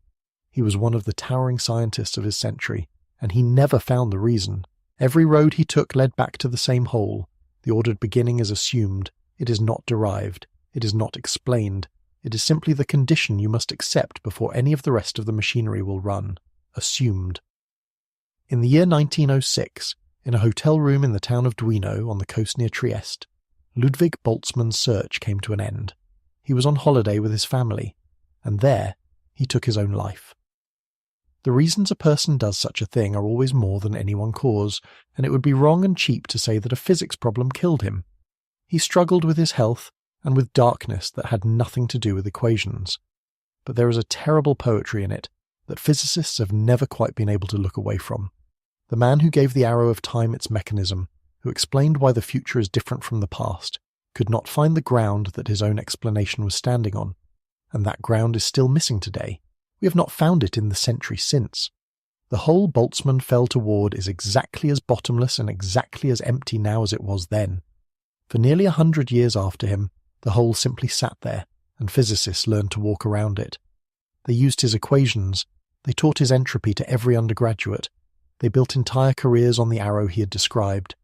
He was one of the towering scientists of his century, and he never found the reason. Every road he took led back to the same hole. The ordered beginning is assumed. It is not derived. It is not explained. It is simply the condition you must accept before any of the rest of the machinery will run. Assumed. In the year 1906, in a hotel room in the town of Duino on the coast near Trieste, Ludwig Boltzmann's search came to an end. He was on holiday with his family, and there he took his own life. The reasons a person does such a thing are always more than any one cause, and it would be wrong and cheap to say that a physics problem killed him. He struggled with his health and with darkness that had nothing to do with equations. But there is a terrible poetry in it that physicists have never quite been able to look away from. The man who gave the arrow of time its mechanism, who explained why the future is different from the past, could not find the ground that his own explanation was standing on, and that ground is still missing today. We have not found it in the century since. The hole Boltzmann fell toward is exactly as bottomless and exactly as empty now as it was then. For nearly 100 years after him, the hole simply sat there, and physicists learned to walk around it. They used his equations, they taught his entropy to every undergraduate, they built entire careers on the arrow he had described,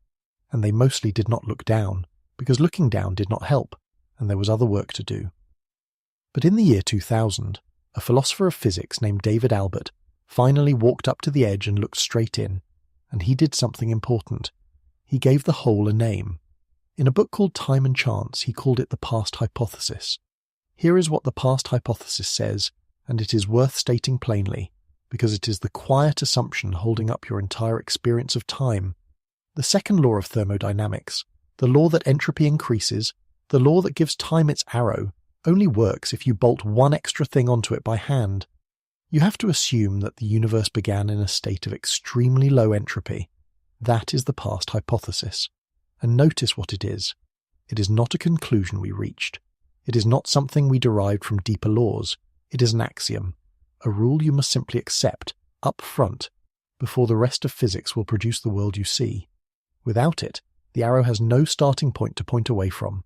and they mostly did not look down, because looking down did not help, and there was other work to do. But in the year 2000, a philosopher of physics named David Albert finally walked up to the edge and looked straight in, and he did something important. He gave the hole a name. In a book called Time and Chance, he called it the past hypothesis. Here is what the past hypothesis says, and it is worth stating plainly, because it is the quiet assumption holding up your entire experience of time. The second law of thermodynamics, the law that entropy increases, the law that gives time its arrow, only works if you bolt one extra thing onto it by hand. You have to assume that the universe began in a state of extremely low entropy. That is the past hypothesis. And notice what it is. It is not a conclusion we reached. It is not something we derived from deeper laws. It is an axiom, a rule you must simply accept, up front, before the rest of physics will produce the world you see. Without it, the arrow has no starting point to point away from.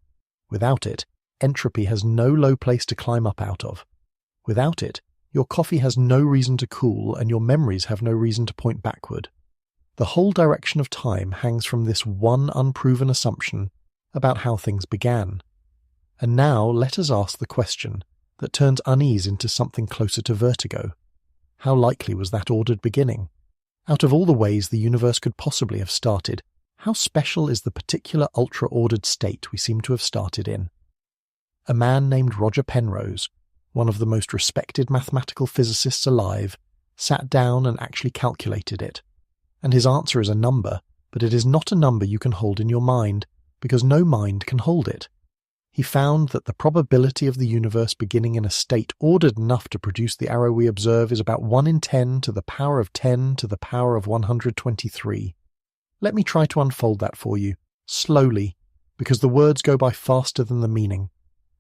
Without it, entropy has no low place to climb up out of. Without it, your coffee has no reason to cool and your memories have no reason to point backward. The whole direction of time hangs from this one unproven assumption about how things began. And now let us ask the question that turns unease into something closer to vertigo. How likely was that ordered beginning? Out of all the ways the universe could possibly have started, how special is the particular ultra-ordered state we seem to have started in? A man named Roger Penrose, one of the most respected mathematical physicists alive, sat down and actually calculated it. And his answer is a number, but it is not a number you can hold in your mind, because no mind can hold it. He found that the probability of the universe beginning in a state ordered enough to produce the arrow we observe is about 1 in 10 to the power of 10 to the power of 123. Let me try to unfold that for you, slowly, because the words go by faster than the meaning.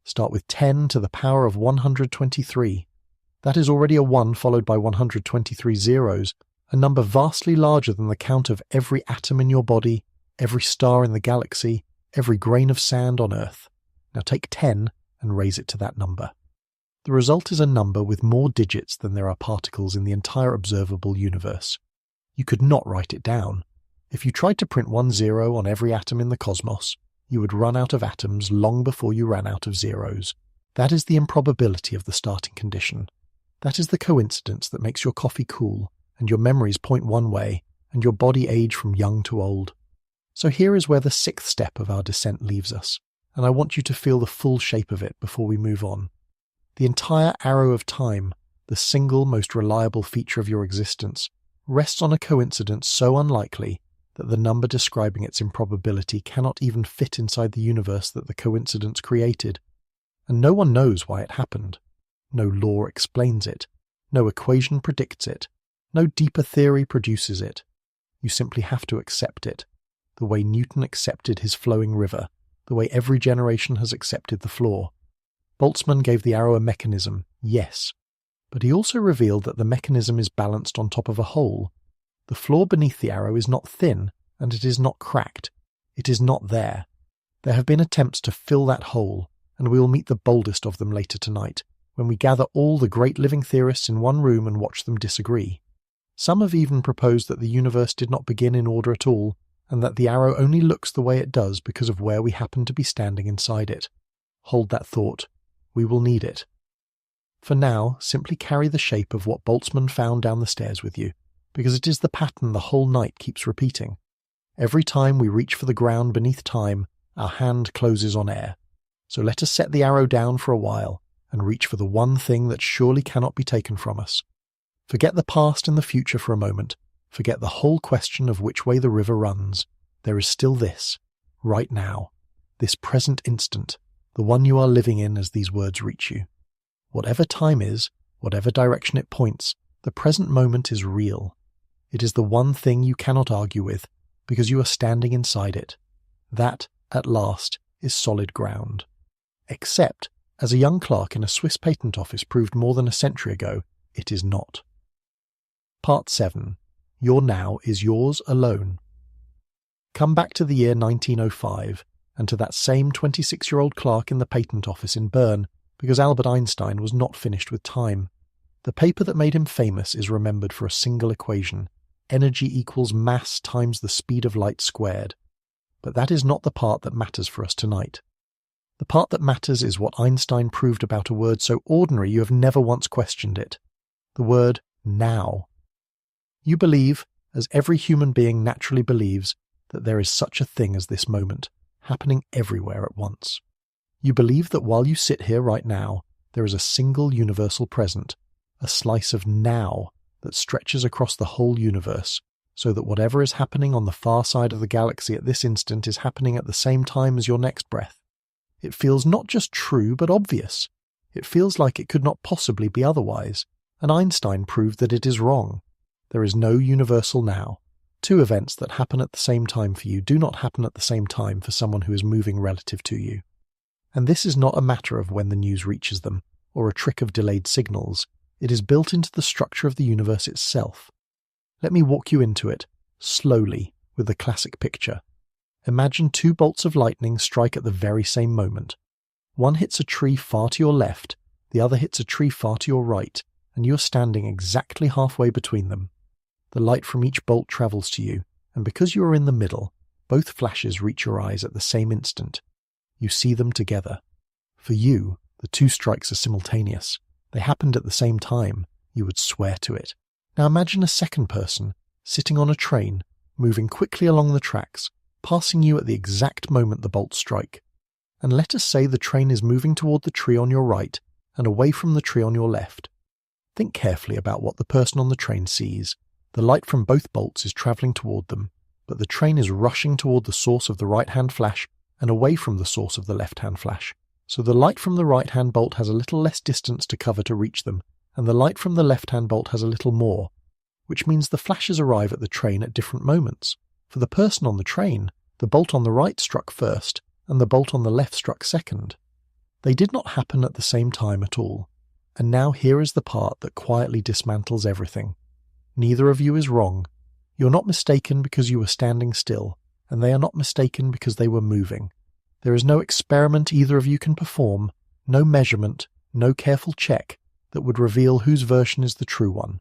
Start with 10 to the power of 123. That is already a 1 followed by 123 zeros, a number vastly larger than the count of every atom in your body, every star in the galaxy, every grain of sand on Earth. Now take 10 and raise it to that number. The result is a number with more digits than there are particles in the entire observable universe. You could not write it down. If you tried to print 1 0 on every atom in the cosmos, you would run out of atoms long before you ran out of zeros. That is the improbability of the starting condition. That is the coincidence that makes your coffee cool, and your memories point one way, and your body age from young to old. So here is where the 6th step of our descent leaves us, and I want you to feel the full shape of it before we move on. The entire arrow of time, the single most reliable feature of your existence, rests on a coincidence so unlikely that the number describing its improbability cannot even fit inside the universe that the coincidence created. And no one knows why it happened. No law explains it. No equation predicts it. No deeper theory produces it. You simply have to accept it, the way Newton accepted his flowing river, the way every generation has accepted the flaw. Boltzmann gave the arrow a mechanism, yes, but he also revealed that the mechanism is balanced on top of a hole. The flaw beneath the arrow is not thin, and it is not cracked. It is not there. There have been attempts to fill that hole, and we will meet the boldest of them later tonight, when we gather all the great living theorists in one room and watch them disagree. Some have even proposed that the universe did not begin in order at all, and that the arrow only looks the way it does because of where we happen to be standing inside it. Hold that thought. We will need it. For now, simply carry the shape of what Boltzmann found down the stairs with you, because it is the pattern the whole night keeps repeating. Every time we reach for the ground beneath time, our hand closes on air. So let us set the arrow down for a while and reach for the one thing that surely cannot be taken from us. Forget the past and the future for a moment. Forget the whole question of which way the river runs. There is still this, right now, this present instant, the one you are living in as these words reach you. Whatever time is, whatever direction it points, the present moment is real. It is the one thing you cannot argue with, because you are standing inside it. That, at last, is solid ground. Except, as a young clerk in a Swiss patent office proved more than a century ago, it is not. Part 7. Your now is yours alone. Come back to the year 1905, and to that same 26-year-old clerk in the patent office in Bern, because Albert Einstein was not finished with time. The paper that made him famous is remembered for a single equation: energy equals mass times the speed of light squared. But that is not the part that matters for us tonight. The part that matters is what Einstein proved about a word so ordinary you have never once questioned it. The word now. You believe, as every human being naturally believes, that there is such a thing as this moment, happening everywhere at once. You believe that while you sit here right now, there is a single universal present, a slice of now that stretches across the whole universe, so that whatever is happening on the far side of the galaxy at this instant is happening at the same time as your next breath. It feels not just true, but obvious. It feels like it could not possibly be otherwise, and Einstein proved that it is wrong. There is no universal now. Two events that happen at the same time for you do not happen at the same time for someone who is moving relative to you. And this is not a matter of when the news reaches them, or a trick of delayed signals. It is built into the structure of the universe itself. Let me walk you into it, slowly, with the classic picture. Imagine two bolts of lightning strike at the very same moment. One hits a tree far to your left, the other hits a tree far to your right, and you are standing exactly halfway between them. The light from each bolt travels to you, and because you are in the middle, both flashes reach your eyes at the same instant. You see them together. For you, the two strikes are simultaneous. They happened at the same time. You would swear to it. Now imagine a second person, sitting on a train, moving quickly along the tracks, passing you at the exact moment the bolts strike. and let us say the train is moving toward the tree on your right and away from the tree on your left. Think carefully about what the person on the train sees. The light from both bolts is travelling toward them, but the train is rushing toward the source of the right-hand flash and away from the source of the left-hand flash. So the light from the right-hand bolt has a little less distance to cover to reach them, and the light from the left-hand bolt has a little more, which means the flashes arrive at the train at different moments. For the person on the train, the bolt on the right struck first, and the bolt on the left struck second. They did not happen at the same time at all. And now here is the part that quietly dismantles everything. Neither of you is wrong. You're not mistaken because you were standing still, and they are not mistaken because they were moving. There is no experiment either of you can perform, no measurement, no careful check that would reveal whose version is the true one.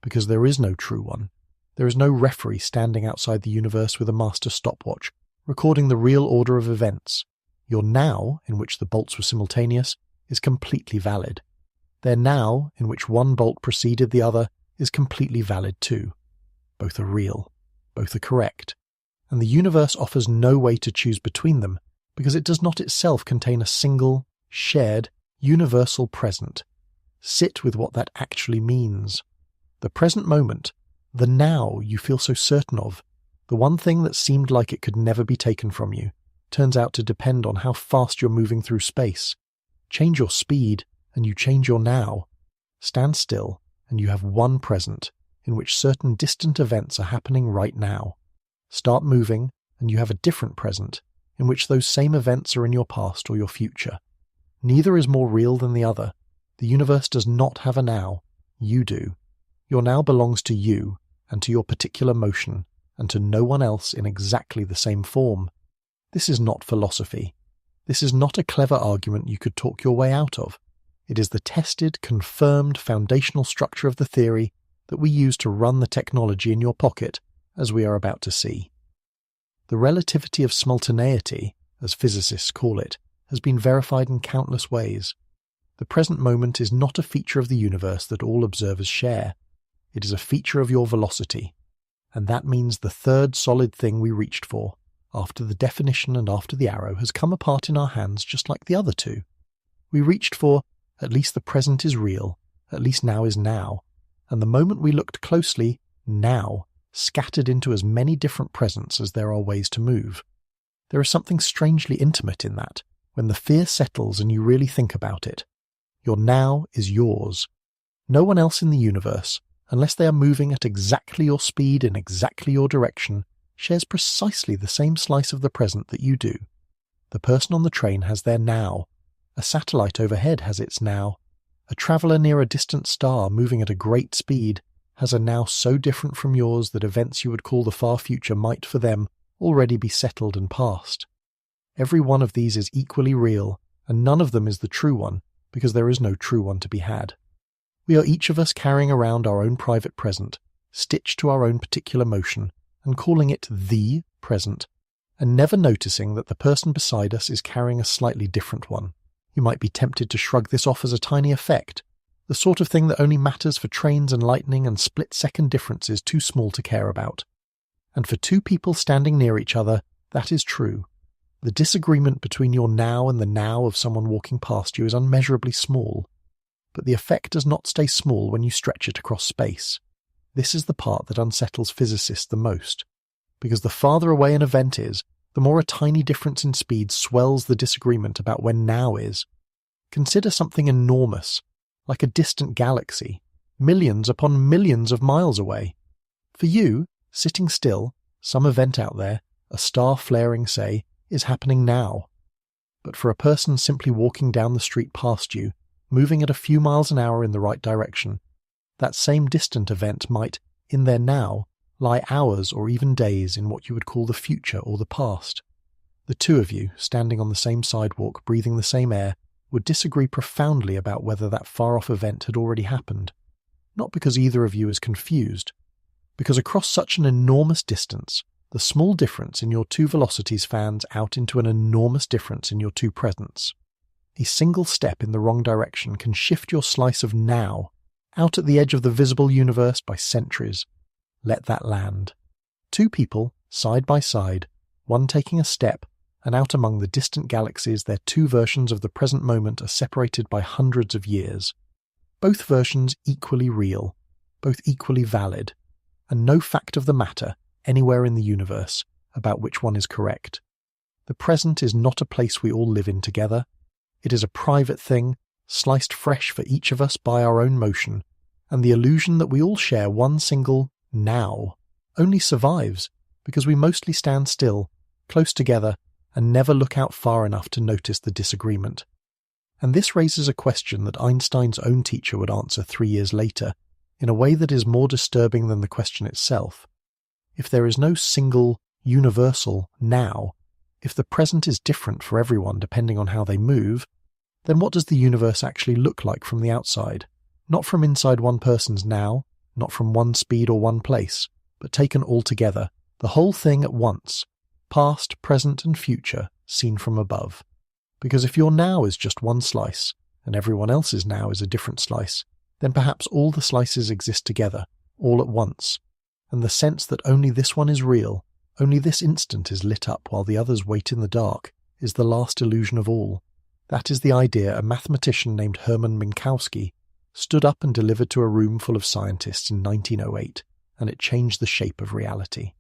Because there is no true one. There is no referee standing outside the universe with a master stopwatch, recording the real order of events. Your now, in which the bolts were simultaneous, is completely valid. Their now, in which one bolt preceded the other, is completely valid too. Both are real. Both are correct. And the universe offers no way to choose between them because it does not itself contain a single, shared, universal present. Sit with what that actually means. The present moment, the now you feel so certain of, the one thing that seemed like it could never be taken from you, turns out to depend on how fast you're moving through space. Change your speed, and you change your now. Stand still, and you have one present, in which certain distant events are happening right now. Start moving, and you have a different present, in which those same events are in your past or your future. Neither is more real than the other. The universe does not have a now. You do. Your now belongs to you, and to your particular motion, and to no one else in exactly the same form. This is not philosophy. This is not a clever argument you could talk your way out of. It is the tested, confirmed, foundational structure of the theory that we use to run the technology in your pocket, as we are about to see. The relativity of simultaneity, as physicists call it, has been verified in countless ways. The present moment is not a feature of the universe that all observers share. It is a feature of your velocity. And that means the third solid thing we reached for, after the definition and after the arrow, has come apart in our hands just like the other two. We reached for, at least the present is real, at least now is now, and the moment we looked closely, now, scattered into as many different presents as there are ways to move. There is something strangely intimate in that, when the fear settles and you really think about it. Your now is yours. No one else in the universe, unless they are moving at exactly your speed in exactly your direction, shares precisely the same slice of the present that you do. The person on the train has their now. A satellite overhead has its now. A traveller near a distant star moving at a great speed has a now so different from yours that events you would call the far future might, for them, already be settled and past. Every one of these is equally real, and none of them is the true one, because there is no true one to be had. We are each of us carrying around our own private present, stitched to our own particular motion, and calling it the present, and never noticing that the person beside us is carrying a slightly different one. You might be tempted to shrug this off as a tiny effect, the sort of thing that only matters for trains and lightning and split-second differences too small to care about. And for two people standing near each other, that is true. The disagreement between your now and the now of someone walking past you is unmeasurably small, but the effect does not stay small when you stretch it across space. This is the part that unsettles physicists the most, because the farther away an event is, the more a tiny difference in speed swells the disagreement about when now is. Consider something enormous, like a distant galaxy, millions upon millions of miles away. For you, sitting still, some event out there, a star flaring, say, is happening now. But for a person simply walking down the street past you, moving at a few miles an hour in the right direction, that same distant event might, in their now, lie hours or even days in what you would call the future or the past. The two of you, standing on the same sidewalk, breathing the same air, would disagree profoundly about whether that far-off event had already happened. Not because either of you is confused, because across such an enormous distance, the small difference in your two velocities fans out into an enormous difference in your two presents. A single step in the wrong direction can shift your slice of now out at the edge of the visible universe by centuries. Let that land. Two people, side by side, one taking a step, and out among the distant galaxies their two versions of the present moment are separated by hundreds of years. Both versions equally real, both equally valid, and no fact of the matter anywhere in the universe about which one is correct. The present is not a place we all live in together. It is a private thing, sliced fresh for each of us by our own motion, and the illusion that we all share one single now only survives because we mostly stand still, close together, and never look out far enough to notice the disagreement. And this raises a question that Einstein's own teacher would answer 3 years later, in a way that is more disturbing than the question itself. If there is no single, universal now, if the present is different for everyone depending on how they move, then what does the universe actually look like from the outside? Not from inside one person's now, not from one speed or one place, but taken all together, the whole thing at once, past, present, and future, seen from above. Because if your now is just one slice, and everyone else's now is a different slice, then perhaps all the slices exist together, all at once, and the sense that only this one is real, only this instant is lit up while the others wait in the dark, is the last illusion of all. That is the idea a mathematician named Hermann Minkowski stood up and delivered to a room full of scientists in 1908, and it changed the shape of reality.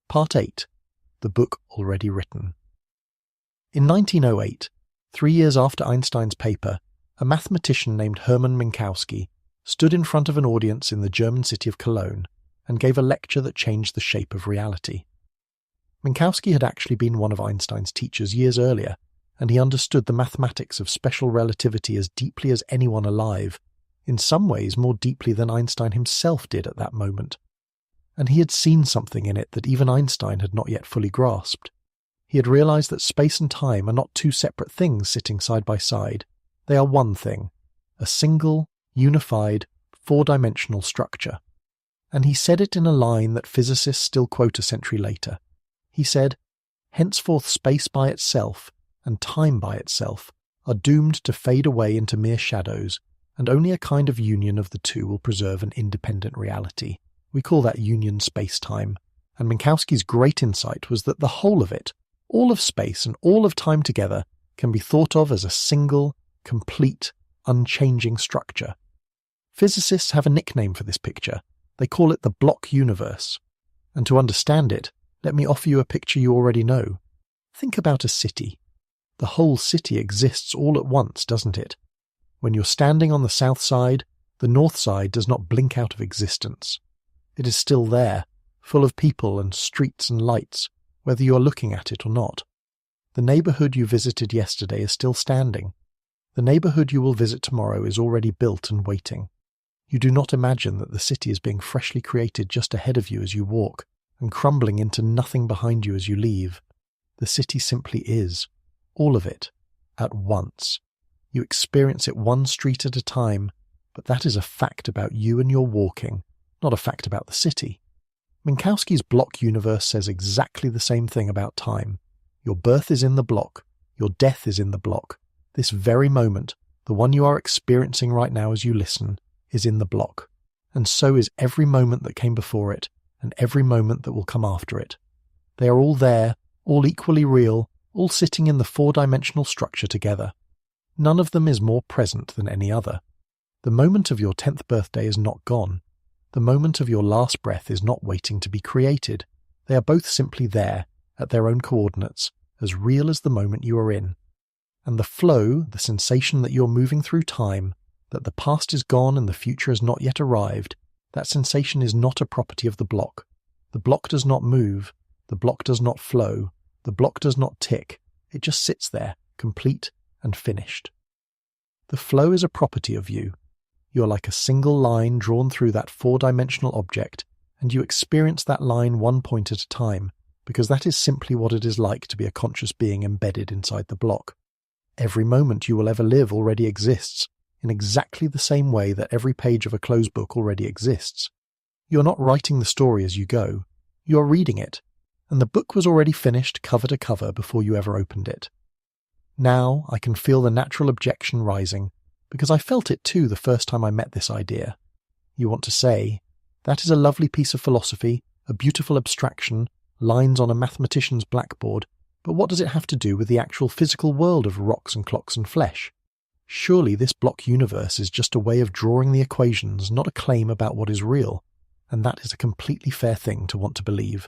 Part 8. The book already written. In 1908, 3 years after Einstein's paper, a mathematician named Hermann Minkowski stood in front of an audience in the German city of Cologne and gave a lecture that changed the shape of reality. Minkowski had actually been one of Einstein's teachers years earlier, and he understood the mathematics of special relativity as deeply as anyone alive, in some ways more deeply than Einstein himself did at that moment. And he had seen something in it that even Einstein had not yet fully grasped. He had realized that space and time are not two separate things sitting side by side. They are one thing, a single, unified, four-dimensional structure. And he said it in a line that physicists still quote a century later. He said, "Henceforth space by itself and time by itself are doomed to fade away into mere shadows, and only a kind of union of the two will preserve an independent reality. We call that union space-time." And Minkowski's great insight was that the whole of it, all of space and all of time together, can be thought of as a single, complete, unchanging structure. Physicists have a nickname for this picture. They call it the block universe. And to understand it, let me offer you a picture you already know. Think about a city. The whole city exists all at once, doesn't it? When you're standing on the south side, the north side does not blink out of existence. It is still there, full of people and streets and lights, whether you are looking at it or not. The neighborhood you visited yesterday is still standing. The neighborhood you will visit tomorrow is already built and waiting. You do not imagine that the city is being freshly created just ahead of you as you walk, and crumbling into nothing behind you as you leave. The city simply is, all of it, at once. You experience it one street at a time, but that is a fact about you and your walking, not a fact about the city. Minkowski's block universe says exactly the same thing about time. Your birth is in the block, your death is in the block. This very moment, the one you are experiencing right now as you listen, is in the block, and so is every moment that came before it, and every moment that will come after it. They are all there, all equally real, all sitting in the four-dimensional structure together. None of them is more present than any other. The moment of your 10th birthday is not gone. The moment of your last breath is not waiting to be created. They are both simply there, at their own coordinates, as real as the moment you are in. And the flow, the sensation that you're moving through time, that the past is gone and the future has not yet arrived, that sensation is not a property of the block. The block does not move, the block does not flow, the block does not tick, it just sits there, complete and finished. The flow is a property of you. You are like a single line drawn through that four-dimensional object, and you experience that line one point at a time, because that is simply what it is like to be a conscious being embedded inside the block. Every moment you will ever live already exists, in exactly the same way that every page of a closed book already exists. You are not writing the story as you go, you are reading it, and the book was already finished cover to cover before you ever opened it. Now I can feel the natural objection rising, because I felt it too the first time I met this idea. You want to say, that is a lovely piece of philosophy, a beautiful abstraction, lines on a mathematician's blackboard, But what does it have to do with the actual physical world of rocks and clocks and flesh? Surely this block universe is just a way of drawing the equations, not a claim about what is real, and that is a completely fair thing to want to believe.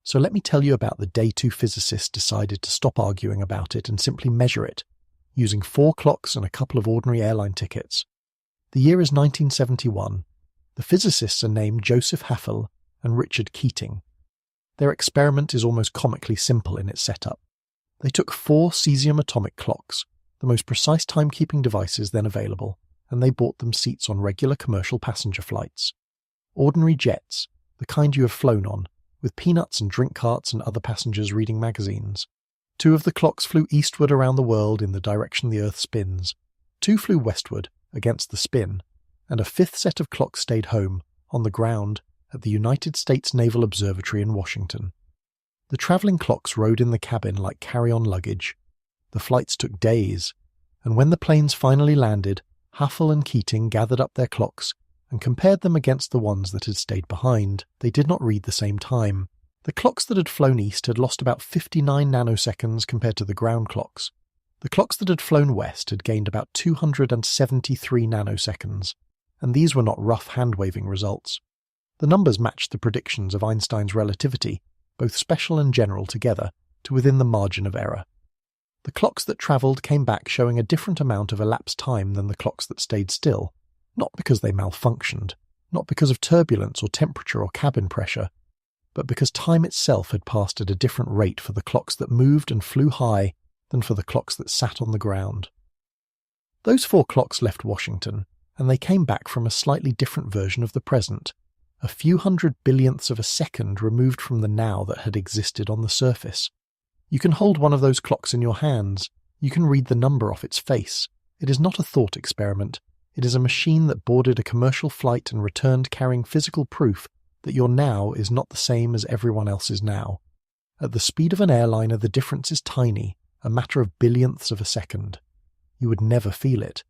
So let me tell you about the day 2 physicists decided to stop arguing about it and simply measure it, using 4 clocks and a couple of ordinary airline tickets. The year is 1971. The physicists are named Joseph Haffel and Richard Keating. Their experiment is almost comically simple in its setup. They took 4 cesium atomic clocks, the most precise timekeeping devices then available, and they bought them seats on regular commercial passenger flights. Ordinary jets, the kind you have flown on, with peanuts and drink carts and other passengers reading magazines. 2 of the clocks flew eastward around the world in the direction the Earth spins. 2 flew westward, against the spin, and a 5th set of clocks stayed home, on the ground, at the United States Naval Observatory in Washington. The travelling clocks rode in the cabin like carry-on luggage. The flights took days, and when the planes finally landed, Haffel and Keating gathered up their clocks and compared them against the ones that had stayed behind. They did not read the same time. The clocks that had flown east had lost about 59 nanoseconds compared to the ground clocks. The clocks that had flown west had gained about 273 nanoseconds, and these were not rough hand-waving results. The numbers matched the predictions of Einstein's relativity, both special and general together, to within the margin of error. The clocks that travelled came back showing a different amount of elapsed time than the clocks that stayed still, not because they malfunctioned, not because of turbulence or temperature or cabin pressure, but because time itself had passed at a different rate for the clocks that moved and flew high than for the clocks that sat on the ground. Those 4 clocks left Washington, and they came back from a slightly different version of the present, a few hundred billionths of a second removed from the now that had existed on the surface. You can hold one of those clocks in your hands. You can read the number off its face. It is not a thought experiment. It is a machine that boarded a commercial flight and returned carrying physical proof that your now is not the same as everyone else's now. At the speed of an airliner, the difference is tiny, a matter of billionths of a second. You would never feel it.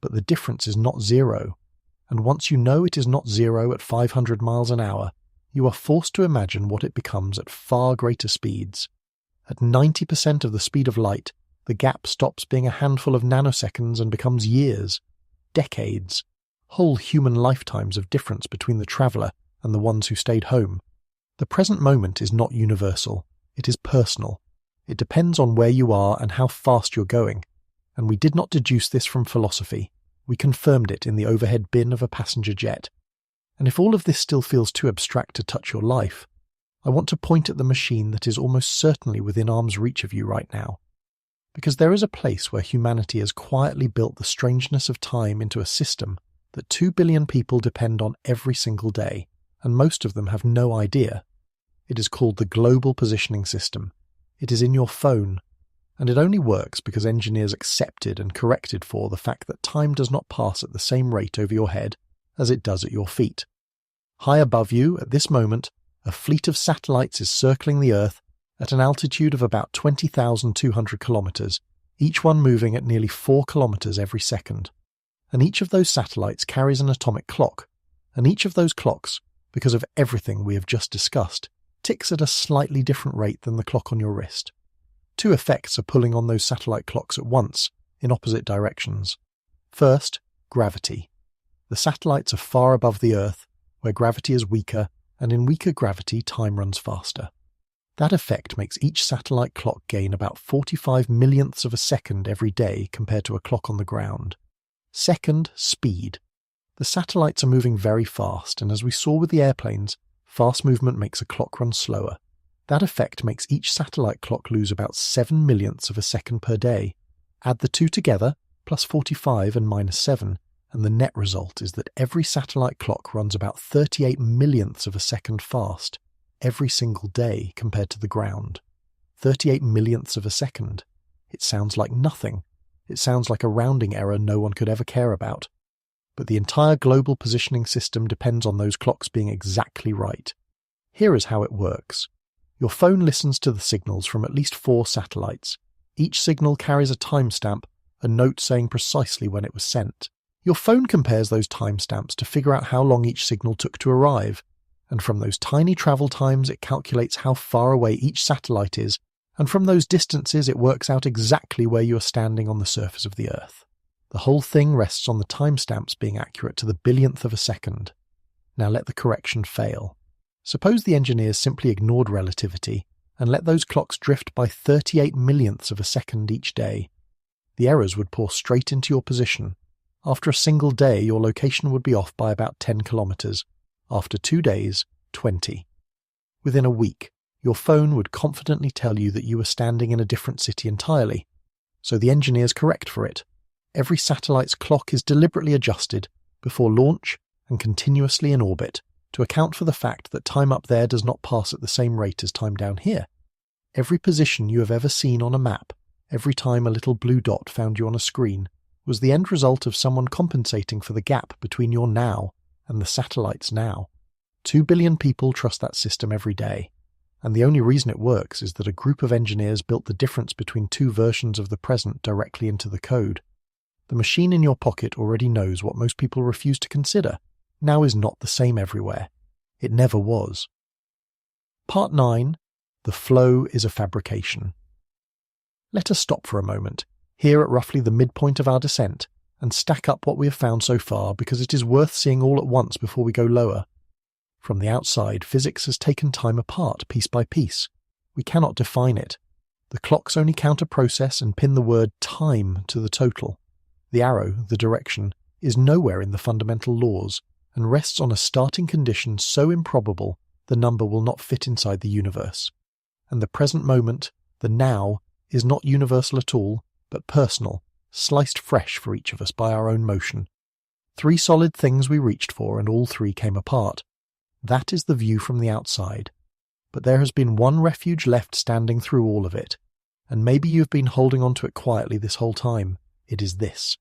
But the difference is not zero. And once you know it is not zero at 500 miles an hour, you are forced to imagine what it becomes at far greater speeds. At 90% of the speed of light, the gap stops being a handful of nanoseconds and becomes years, decades, whole human lifetimes of difference between the traveller and the ones who stayed home. The present moment is not universal. It is personal. It depends on where you are and how fast you're going. And we did not deduce this from philosophy. We confirmed it in the overhead bin of a passenger jet. And if all of this still feels too abstract to touch your life, I want to point at the machine that is almost certainly within arm's reach of you right now. Because there is a place where humanity has quietly built the strangeness of time into a system that 2 billion people depend on every single day, and most of them have no idea. It is called the Global Positioning System. It is in your phone, and it only works because engineers accepted and corrected for the fact that time does not pass at the same rate over your head as it does at your feet. High above you, at this moment, a fleet of satellites is circling the Earth at an altitude of about 20,200 kilometers, each one moving at nearly 4 kilometers every second. And each of those satellites carries an atomic clock, and each of those clocks, because of everything we have just discussed, ticks at a slightly different rate than the clock on your wrist. 2 effects are pulling on those satellite clocks at once, in opposite directions. First, gravity. The satellites are far above the Earth, where gravity is weaker, and in weaker gravity time runs faster. That effect makes each satellite clock gain about 45 millionths of a second every day compared to a clock on the ground. Second, speed. The satellites are moving very fast, and as we saw with the airplanes, fast movement makes a clock run slower. That effect makes each satellite clock lose about 7 millionths of a second per day. Add the 2 together, plus 45 and minus 7, and the net result is that every satellite clock runs about 38 millionths of a second fast every single day compared to the ground. 38 millionths of a second. It sounds like nothing. It sounds like a rounding error no one could ever care about. But the entire global positioning system depends on those clocks being exactly right. Here is how it works. Your phone listens to the signals from at least 4 satellites. Each signal carries a timestamp, a note saying precisely when it was sent. Your phone compares those timestamps to figure out how long each signal took to arrive, and from those tiny travel times it calculates how far away each satellite is and from those distances it works out exactly where you are standing on the surface of the Earth. The whole thing rests on the timestamps being accurate to the billionth of a second. Now let the correction fail. Suppose the engineers simply ignored relativity and let those clocks drift by 38 millionths of a second each day. The errors would pour straight into your position. After a single day, your location would be off by about 10 kilometers. After 2 days, 20. Within a week, your phone would confidently tell you that you were standing in a different city entirely. So the engineers correct for it. Every satellite's clock is deliberately adjusted before launch and continuously in orbit to account for the fact that time up there does not pass at the same rate as time down here. Every position you have ever seen on a map, every time a little blue dot found you on a screen, was the end result of someone compensating for the gap between your now and the satellite's now. 2 billion people trust that system every day, and the only reason it works is that a group of engineers built the difference between two versions of the present directly into the code. The machine in your pocket already knows what most people refuse to consider. Now is not the same everywhere. It never was. Part 9. The flow is a fabrication. Let us stop for a moment, here at roughly the midpoint of our descent, and stack up what we have found so far because it is worth seeing all at once before we go lower. From the outside, physics has taken time apart piece by piece. We cannot define it. The clocks only count a process and pin the word time to the total. The arrow, the direction, is nowhere in the fundamental laws and rests on a starting condition so improbable the number will not fit inside the universe. And the present moment, the now, is not universal at all, but personal, sliced fresh for each of us by our own motion. 3 solid things we reached for, and all 3 came apart. That is the view from the outside. But there has been one refuge left standing through all of it, and maybe you've been holding on to it quietly this whole time. It is this.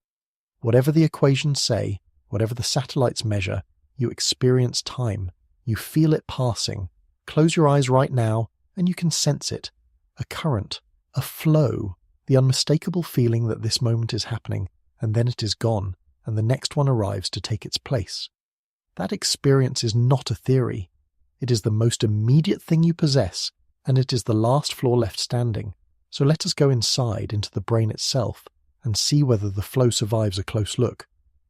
Whatever the equations say, whatever the satellites measure, you experience time. You feel it passing. Close your eyes right now, and you can sense it. A current, a flow, the unmistakable feeling that this moment is happening, and then it is gone, and the next one arrives to take its place. That experience is not a theory. It is the most immediate thing you possess, and it is the last floor left standing. So let us go inside into the brain itself and see whether the flow survives a close look.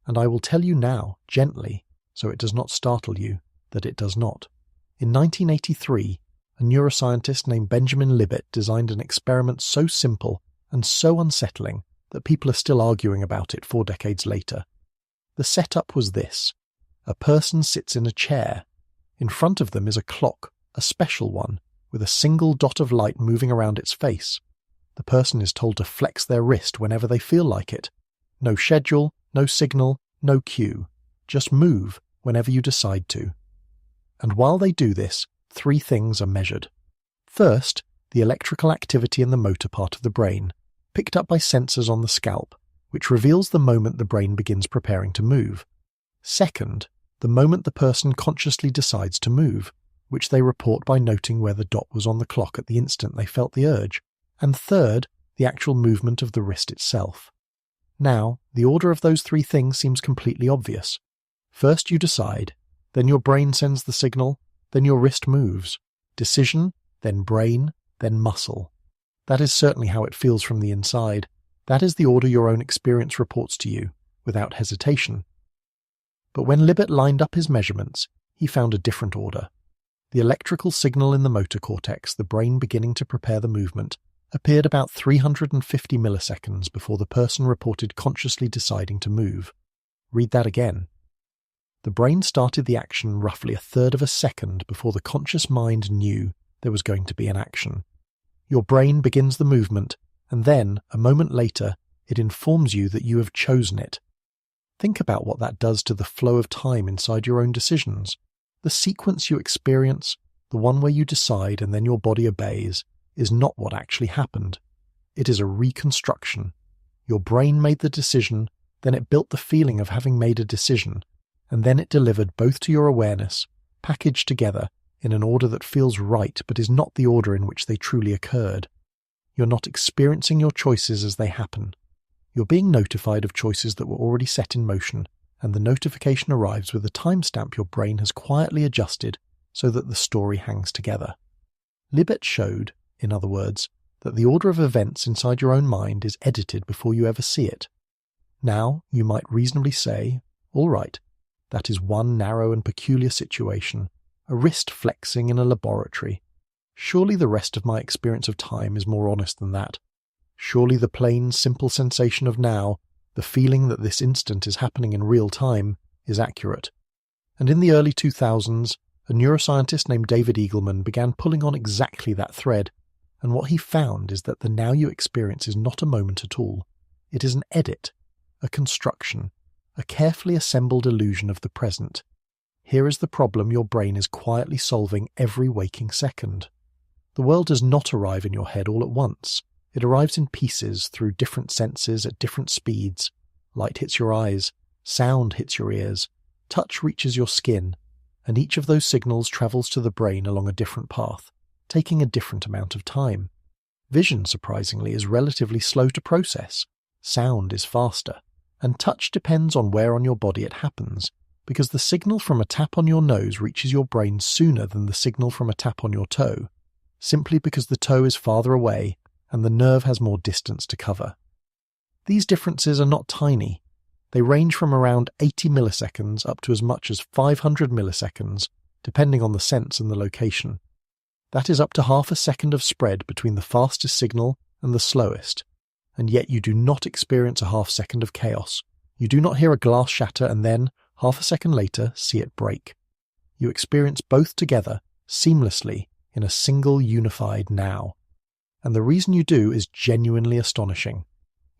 And I will tell you now, gently, so it does not startle you, that it does not. In 1983, a neuroscientist named Benjamin Libet designed an experiment so simple and so unsettling that people are still arguing about it 4 decades later. The setup was this. A person sits in a chair. In front of them is a clock, a special one, with a single dot of light moving around its face. The person is told to flex their wrist whenever they feel like it. No schedule, no signal, no cue. Just move whenever you decide to. And while they do this, 3 things are measured. First, the electrical activity in the motor part of the brain, picked up by sensors on the scalp, which reveals the moment the brain begins preparing to move. Second, the moment the person consciously decides to move, which they report by noting where the dot was on the clock at the instant they felt the urge. And third, the actual movement of the wrist itself. Now, the order of those 3 things seems completely obvious. First you decide, then your brain sends the signal, then your wrist moves. Decision, then brain, then muscle. That is certainly how it feels from the inside. That is the order your own experience reports to you, without hesitation. But when Libet lined up his measurements, he found a different order. The electrical signal in the motor cortex, the brain beginning to prepare the movement, appeared about 350 milliseconds before the person reported consciously deciding to move. Read that again. The brain started the action roughly 1/3 of a second before the conscious mind knew there was going to be an action. Your brain begins the movement, and then, a moment later, it informs you that you have chosen it. Think about what that does to the flow of time inside your own decisions. The sequence you experience, the one where you decide and then your body obeys, is not what actually happened. It is a reconstruction. Your brain made the decision, then it built the feeling of having made a decision, and then it delivered both to your awareness, packaged together in an order that feels right but is not the order in which they truly occurred. You're not experiencing your choices as they happen. You're being notified of choices that were already set in motion, and the notification arrives with a timestamp your brain has quietly adjusted so that the story hangs together. Libet showed, in other words, that the order of events inside your own mind is edited before you ever see it. Now, you might reasonably say, all right, that is one narrow and peculiar situation, a wrist flexing in a laboratory. Surely the rest of my experience of time is more honest than that. Surely the plain, simple sensation of now, the feeling that this instant is happening in real time, is accurate. And in the early 2000s, a neuroscientist named David Eagleman began pulling on exactly that thread, and what he found is that the now you experience is not a moment at all. It is an edit, a construction, a carefully assembled illusion of the present. Here is the problem your brain is quietly solving every waking second. The world does not arrive in your head all at once. It arrives in pieces through different senses at different speeds. Light hits your eyes, sound hits your ears, touch reaches your skin, and each of those signals travels to the brain along a different path, taking a different amount of time. Vision, surprisingly, is relatively slow to process. Sound is faster, and touch depends on where on your body it happens, because the signal from a tap on your nose reaches your brain sooner than the signal from a tap on your toe, simply because the toe is farther away and the nerve has more distance to cover. These differences are not tiny. They range from around 80 milliseconds up to as much as 500 milliseconds, depending on the sense and the location. That is up to half a second of spread between the fastest signal and the slowest, and yet you do not experience a half second of chaos. You do not hear a glass shatter and then, half a second later, see it break. You experience both together, seamlessly, in a single unified now. And the reason you do is genuinely astonishing.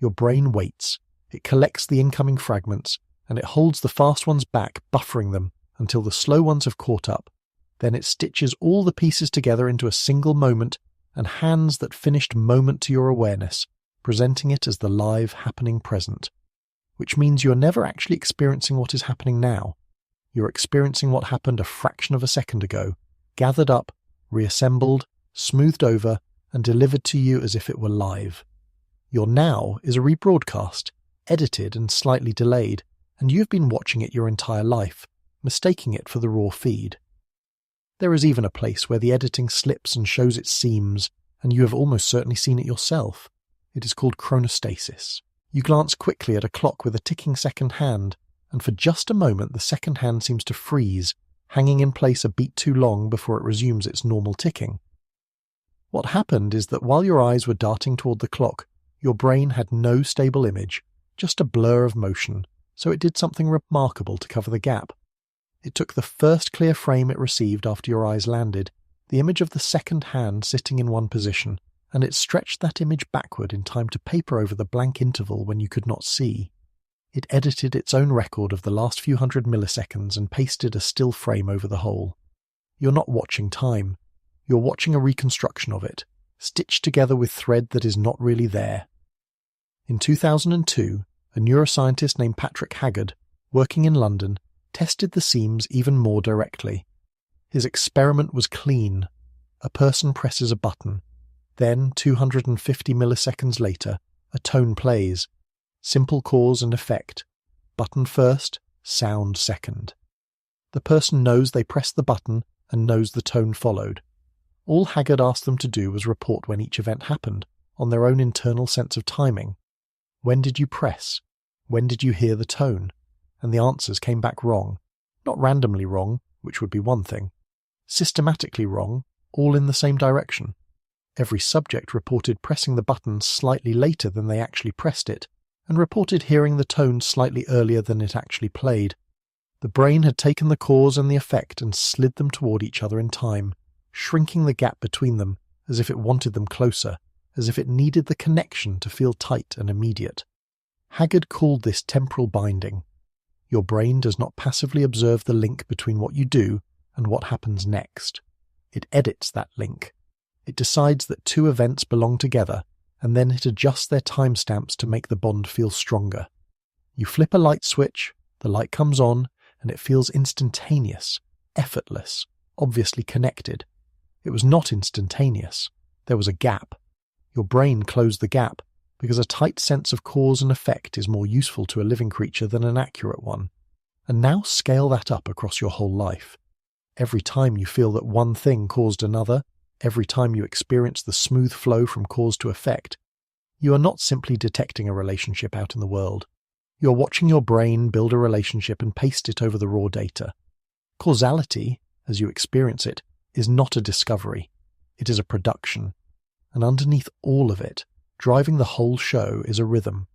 Your brain waits, it collects the incoming fragments, and it holds the fast ones back, buffering them, until the slow ones have caught up. Then it stitches all the pieces together into a single moment and hands that finished moment to your awareness, presenting it as the live, happening present. Which means you're never actually experiencing what is happening now. You're experiencing what happened a fraction of a second ago, gathered up, reassembled, smoothed over, and delivered to you as if it were live. Your now is a rebroadcast, edited and slightly delayed, and you've been watching it your entire life, mistaking it for the raw feed. There is even a place where the editing slips and shows its seams, and you have almost certainly seen it yourself. It is called chronostasis. You glance quickly at a clock with a ticking second hand, and for just a moment the second hand seems to freeze, hanging in place a beat too long before it resumes its normal ticking. What happened is that while your eyes were darting toward the clock, your brain had no stable image, just a blur of motion, so it did something remarkable to cover the gap. It took the first clear frame it received after your eyes landed, the image of the second hand sitting in one position, and it stretched that image backward in time to paper over the blank interval when you could not see. It edited its own record of the last few hundred milliseconds and pasted a still frame over the whole. You're not watching time. You're watching a reconstruction of it, stitched together with thread that is not really there. In 2002, a neuroscientist named Patrick Haggard, working in London, tested the seams even more directly. His experiment was clean. A person presses a button. Then, 250 milliseconds later, a tone plays. Simple cause and effect. Button first, sound second. The person knows they pressed the button and knows the tone followed. All Haggard asked them to do was report when each event happened, on their own internal sense of timing. When did you press? When did you hear the tone? And the answers came back wrong. Not randomly wrong, which would be one thing. Systematically wrong, all in the same direction. Every subject reported pressing the button slightly later than they actually pressed it, and reported hearing the tone slightly earlier than it actually played. The brain had taken the cause and the effect and slid them toward each other in time, shrinking the gap between them as if it wanted them closer, as if it needed the connection to feel tight and immediate. Haggard called this temporal binding. Your brain does not passively observe the link between what you do and what happens next. It edits that link. It decides that two events belong together, and then it adjusts their timestamps to make the bond feel stronger. You flip a light switch, the light comes on, and it feels instantaneous, effortless, obviously connected. It was not instantaneous. There was a gap. Your brain closed the gap, because a tight sense of cause and effect is more useful to a living creature than an accurate one. And now scale that up across your whole life. Every time you feel that one thing caused another, every time you experience the smooth flow from cause to effect, you are not simply detecting a relationship out in the world. You are watching your brain build a relationship and paste it over the raw data. Causality, as you experience it, is not a discovery. It is a production. And underneath all of it, driving the whole show, is a rhythm.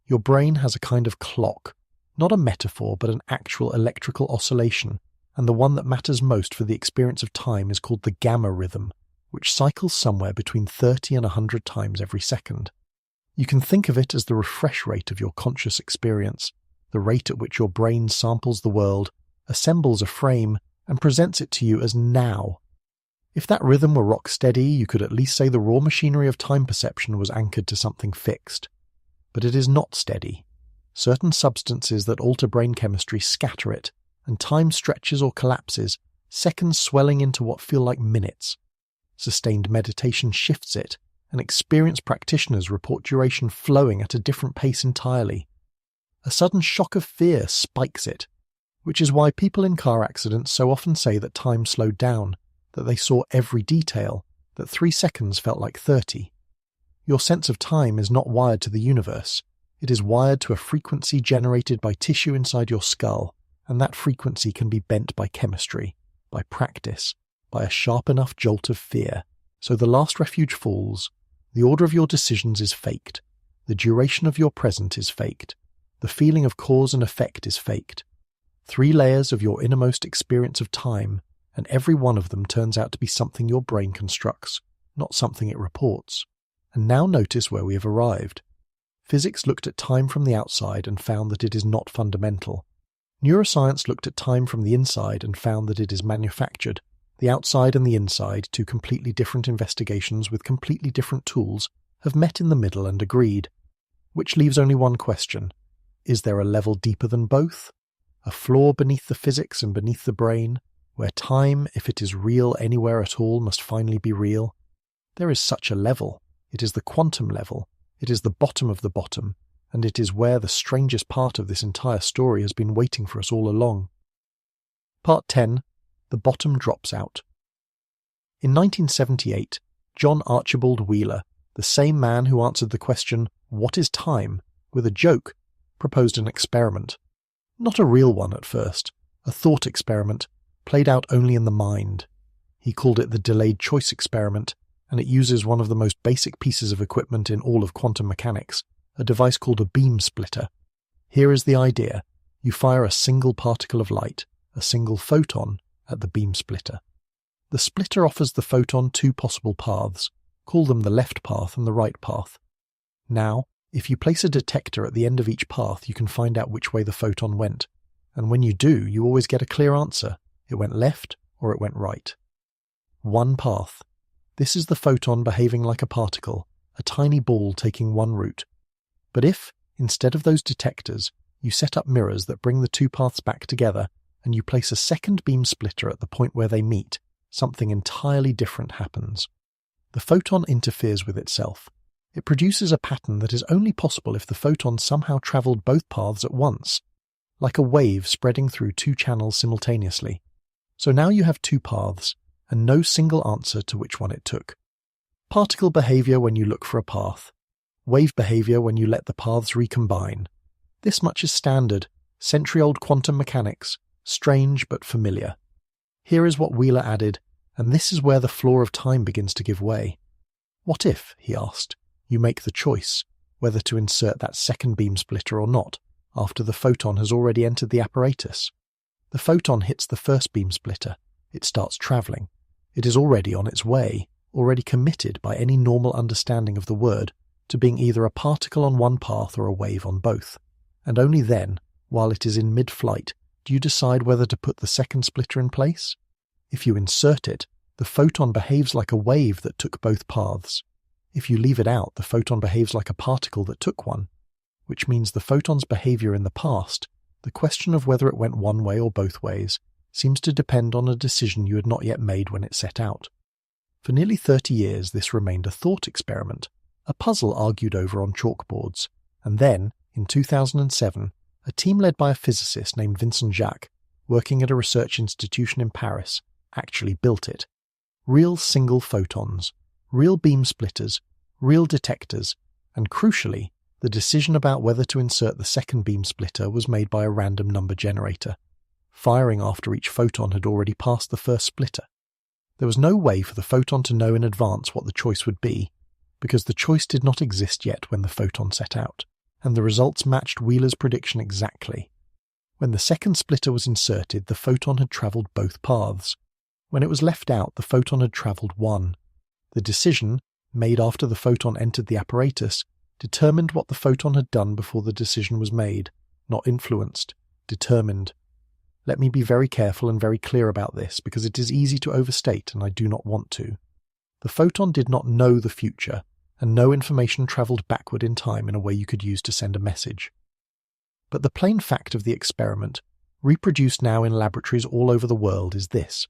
Your brain has a kind of clock, not a metaphor but an actual electrical oscillation, and the one that matters most for the experience of time is called the gamma rhythm, which cycles somewhere between 30 and 100 times every second. You can think of it as the refresh rate of your conscious experience, the rate at which your brain samples the world, assembles a frame, and presents it to you as now. If that rhythm were rock steady, you could at least say the raw machinery of time perception was anchored to something fixed. But it is not steady. Certain substances that alter brain chemistry scatter it, and time stretches or collapses, seconds swelling into what feel like minutes. Sustained meditation shifts it, and experienced practitioners report duration flowing at a different pace entirely. A sudden shock of fear spikes it, which is why people in car accidents so often say that time slowed down, that they saw every detail, that 3 seconds felt like 30. Your sense of time is not wired to the universe. It is wired to a frequency generated by tissue inside your skull, and that frequency can be bent by chemistry, by practice, by a sharp enough jolt of fear. So the last refuge falls. The order of your decisions is faked. The duration of your present is faked. The feeling of cause and effect is faked. 3 layers of your innermost experience of time, and every one of them turns out to be something your brain constructs, not something it reports. And now notice where we have arrived. Physics looked at time from the outside and found that it is not fundamental. Neuroscience looked at time from the inside and found that it is manufactured. The outside and the inside, 2 completely different investigations with completely different tools, have met in the middle and agreed. Which leaves only one question. Is there a level deeper than both? A floor beneath the physics and beneath the brain, where time, if it is real anywhere at all, must finally be real? There is such a level. It is the quantum level. It is the bottom of the bottom, and it is where the strangest part of this entire story has been waiting for us all along. Part 10. The bottom drops out. In 1978, John Archibald Wheeler, the same man who answered the question, "What is time?" with a joke, proposed an experiment. Not a real one at first, a thought experiment, played out only in the mind. He called it the delayed choice experiment, and it uses one of the most basic pieces of equipment in all of quantum mechanics, a device called a beam splitter. Here is the idea. You fire a single particle of light, a single photon, at the beam splitter. The splitter offers the photon 2 possible paths. Call them the left path and the right path. Now, if you place a detector at the end of each path, you can find out which way the photon went. And when you do, you always get a clear answer. It went left or it went right. One path. This is the photon behaving like a particle, a tiny ball taking one route. But if, instead of those detectors, you set up mirrors that bring the 2 paths back together, and you place a second beam splitter at the point where they meet, something entirely different happens. The photon interferes with itself. It produces a pattern that is only possible if the photon somehow travelled both paths at once, like a wave spreading through 2 channels simultaneously. So now you have 2 paths, and no single answer to which one it took. Particle behaviour when you look for a path. Wave behaviour when you let the paths recombine. This much is standard, century-old quantum mechanics, strange but familiar. Here is what Wheeler added, and this is where the floor of time begins to give way. What if, he asked, you make the choice, whether to insert that second beam splitter or not, after the photon has already entered the apparatus? The photon hits the first beam splitter. It starts travelling. It is already on its way, already committed by any normal understanding of the word, to being either a particle on one path or a wave on both. And only then, while it is in mid-flight, do you decide whether to put the second splitter in place? If you insert it, the photon behaves like a wave that took both paths. If you leave it out, the photon behaves like a particle that took one, which means the photon's behavior in the past, the question of whether it went one way or both ways, seems to depend on a decision you had not yet made when it set out. For nearly 30 years this remained a thought experiment, a puzzle argued over on chalkboards, and then, in 2007, a team led by a physicist named Vincent Jacques, working at a research institution in Paris, actually built it. Real single photons, real beam splitters, real detectors, and crucially, the decision about whether to insert the second beam splitter was made by a random number generator, firing after each photon had already passed the first splitter. There was no way for the photon to know in advance what the choice would be, because the choice did not exist yet when the photon set out, and the results matched Wheeler's prediction exactly. When the second splitter was inserted, the photon had travelled both paths. When it was left out, the photon had travelled one. The decision, made after the photon entered the apparatus, determined what the photon had done before the decision was made, not influenced, determined. Let me be very careful and very clear about this, because it is easy to overstate and I do not want to. The photon did not know the future, and no information travelled backward in time in a way you could use to send a message. But the plain fact of the experiment, reproduced now in laboratories all over the world, is this.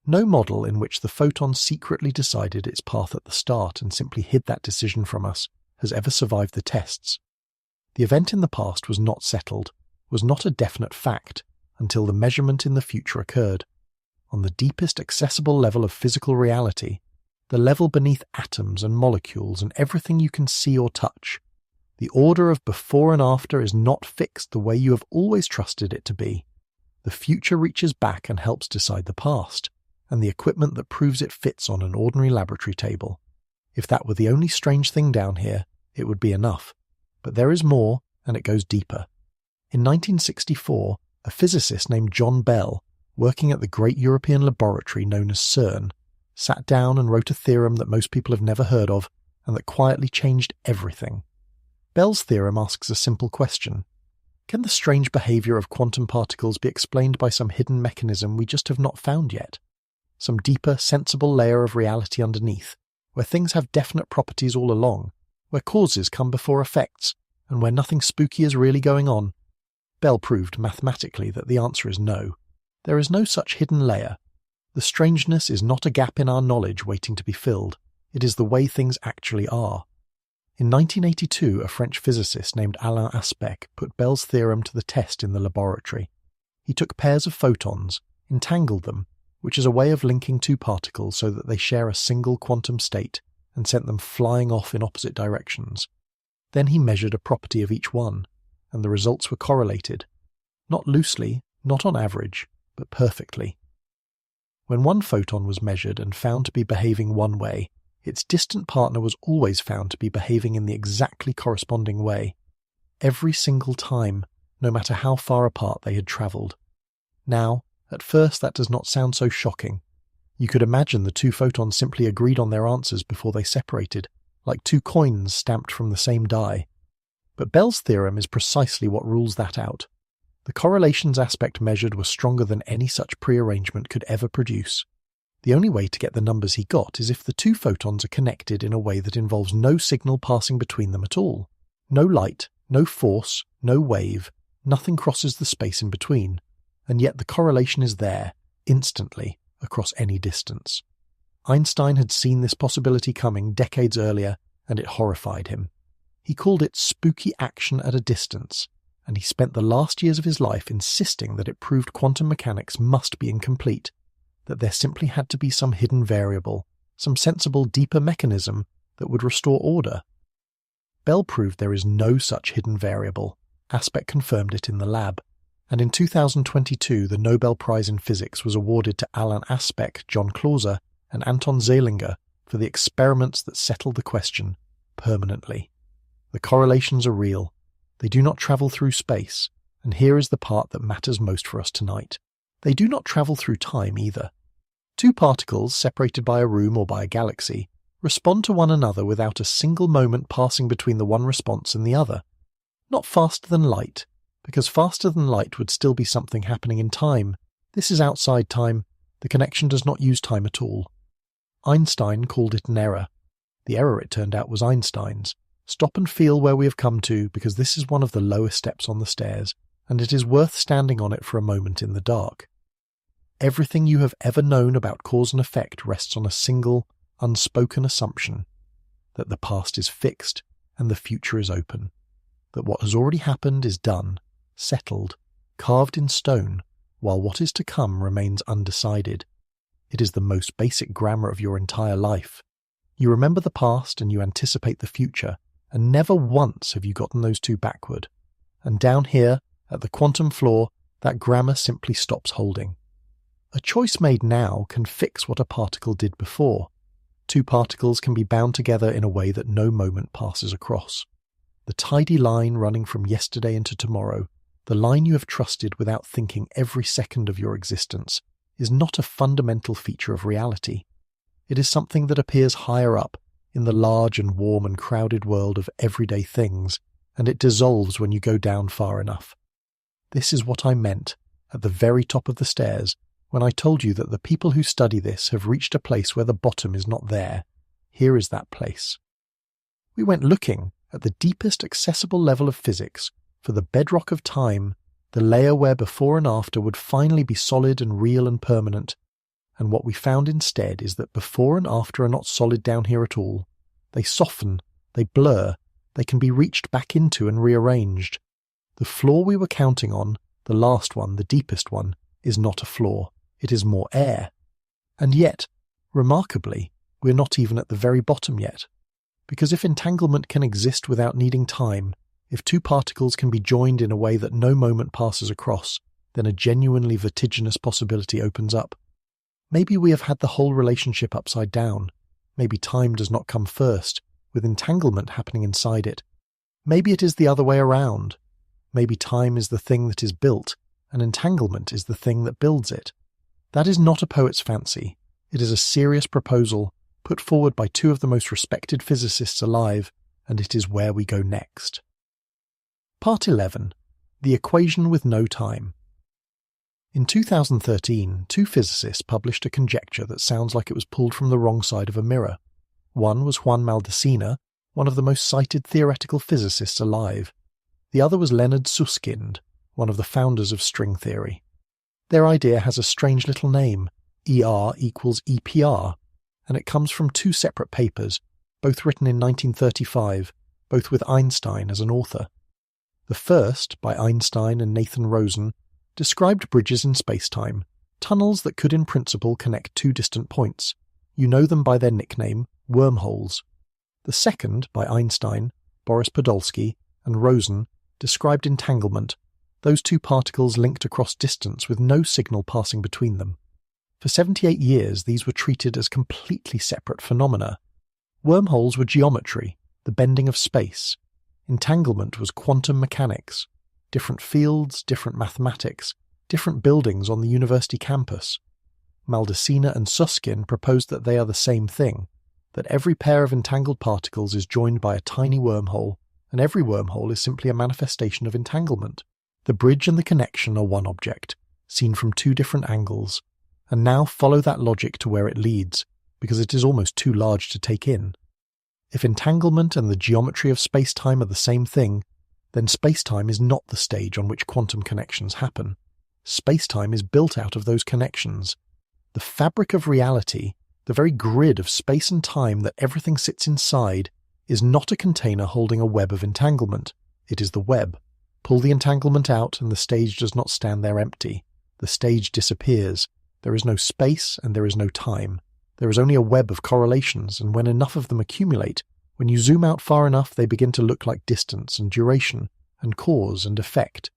No model in which the photon secretly decided its path at the start and simply hid that decision from us has ever survived the tests. The event in the past was not settled, was not a definite fact, until the measurement in the future occurred. On the deepest accessible level of physical reality, the level beneath atoms and molecules and everything you can see or touch, the order of before and after is not fixed the way you have always trusted it to be. The future reaches back and helps decide the past, and the equipment that proves it fits on an ordinary laboratory table. If that were the only strange thing down here, it would be enough. But there is more, and it goes deeper. In 1964, a physicist named John Bell, working at the great European laboratory known as CERN, sat down and wrote a theorem that most people have never heard of, and that quietly changed everything. Bell's theorem asks a simple question. Can the strange behavior of quantum particles be explained by some hidden mechanism we just have not found yet? Some deeper, sensible layer of reality underneath, where things have definite properties all along, where causes come before effects, and where nothing spooky is really going on? Bell proved mathematically that the answer is no. There is no such hidden layer. The strangeness is not a gap in our knowledge waiting to be filled. It is the way things actually are. In 1982, a French physicist named Alain Aspect put Bell's theorem to the test in the laboratory. He took pairs of photons, entangled them, which is a way of linking two particles so that they share a single quantum state, and sent them flying off in opposite directions. Then he measured a property of each one, and the results were correlated. Not loosely, not on average, but perfectly. When one photon was measured and found to be behaving one way, its distant partner was always found to be behaving in the exactly corresponding way, every single time, no matter how far apart they had travelled. Now, at first that does not sound so shocking. You could imagine the two photons simply agreed on their answers before they separated, like two coins stamped from the same die. But Bell's theorem is precisely what rules that out. The correlations Aspect measured were stronger than any such prearrangement could ever produce. The only way to get the numbers he got is if the two photons are connected in a way that involves no signal passing between them at all. No light, no force, no wave, nothing crosses the space in between, and yet the correlation is there, instantly, across any distance. Einstein had seen this possibility coming decades earlier, and it horrified him. He called it spooky action at a distance, and he spent the last years of his life insisting that it proved quantum mechanics must be incomplete, that there simply had to be some hidden variable, some sensible deeper mechanism that would restore order. Bell proved there is no such hidden variable. Aspect confirmed it in the lab, and in 2022 the Nobel Prize in Physics was awarded to Alain Aspect, John Clauser, and Anton Zeilinger for the experiments that settled the question permanently. The correlations are real. They do not travel through space, and here is the part that matters most for us tonight. They do not travel through time either. Two particles, separated by a room or by a galaxy, respond to one another without a single moment passing between the one response and the other. Not faster than light, because faster than light would still be something happening in time. This is outside time. The connection does not use time at all. Einstein called it an error. The error, it turned out, was Einstein's. Stop and feel where we have come to, because this is one of the lowest steps on the stairs, and it is worth standing on it for a moment in the dark. Everything you have ever known about cause and effect rests on a single, unspoken assumption, that the past is fixed and the future is open, that what has already happened is done, settled, carved in stone, while what is to come remains undecided. It is the most basic grammar of your entire life. You remember the past and you anticipate the future, and never once have you gotten those two backward. And down here, at the quantum floor, that grammar simply stops holding. A choice made now can fix what a particle did before. Two particles can be bound together in a way that no moment passes across. The tidy line running from yesterday into tomorrow, the line you have trusted without thinking every second of your existence, is not a fundamental feature of reality. It is something that appears higher up in the large and warm and crowded world of everyday things, and it dissolves when you go down far enough. This is what I meant at the very top of the stairs when I told you that the people who study this have reached a place where the bottom is not there. Here is that place. We went looking at the deepest accessible level of physics for the bedrock of time, the layer where before and after would finally be solid and real and permanent, and what we found instead is that before and after are not solid down here at all. They soften, they blur, they can be reached back into and rearranged. The floor we were counting on, the last one, the deepest one, is not a floor. It is more air. And yet, remarkably, we're not even at the very bottom yet. Because if entanglement can exist without needing time, if two particles can be joined in a way that no moment passes across, then a genuinely vertiginous possibility opens up. Maybe we have had the whole relationship upside down. Maybe time does not come first, with entanglement happening inside it. Maybe it is the other way around. Maybe time is the thing that is built, and entanglement is the thing that builds it. That is not a poet's fancy. It is a serious proposal, put forward by two of the most respected physicists alive, and it is where we go next. Part 11. The equation with no time. In 2013, two physicists published a conjecture that sounds like it was pulled from the wrong side of a mirror. One was Juan Maldacena, one of the most cited theoretical physicists alive. The other was Leonard Susskind, one of the founders of string theory. Their idea has a strange little name, ER equals EPR, and it comes from two separate papers, both written in 1935, both with Einstein as an author. The first, by Einstein and Nathan Rosen, described bridges in spacetime, tunnels that could in principle connect two distant points. You know them by their nickname, wormholes. The second, by Einstein, Boris Podolsky, and Rosen, described entanglement, those two particles linked across distance with no signal passing between them. For 78 years, these were treated as completely separate phenomena. Wormholes were geometry, the bending of space. Entanglement was quantum mechanics. Different fields, different mathematics, different buildings on the university campus. Maldacena and Susskind proposed that they are the same thing, that every pair of entangled particles is joined by a tiny wormhole, and every wormhole is simply a manifestation of entanglement. The bridge and the connection are one object, seen from two different angles, and now follow that logic to where it leads, because it is almost too large to take in. If entanglement and the geometry of space-time are the same thing, then space-time is not the stage on which quantum connections happen. Space-time is built out of those connections. The fabric of reality, the very grid of space and time that everything sits inside, is not a container holding a web of entanglement. It is the web. Pull the entanglement out and the stage does not stand there empty. The stage disappears. There is no space and there is no time. There is only a web of correlations, and when enough of them accumulate, when you zoom out far enough, they begin to look like distance and duration, and cause and effect.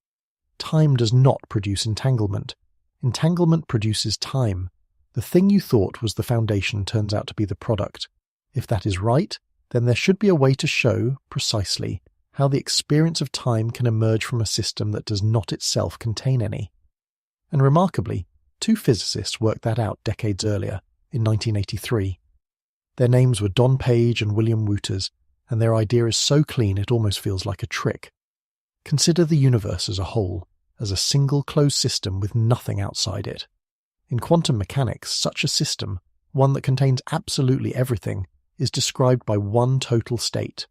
Time does not produce entanglement. Entanglement produces time. The thing you thought was the foundation turns out to be the product. If that is right, then there should be a way to show, precisely, how the experience of time can emerge from a system that does not itself contain any. And remarkably, two physicists worked that out decades earlier, in 1983. Their names were Don Page and William Wouters, and their idea is so clean it almost feels like a trick. Consider the universe as a whole, as a single closed system with nothing outside it. In quantum mechanics, such a system, one that contains absolutely everything, is described by one total state.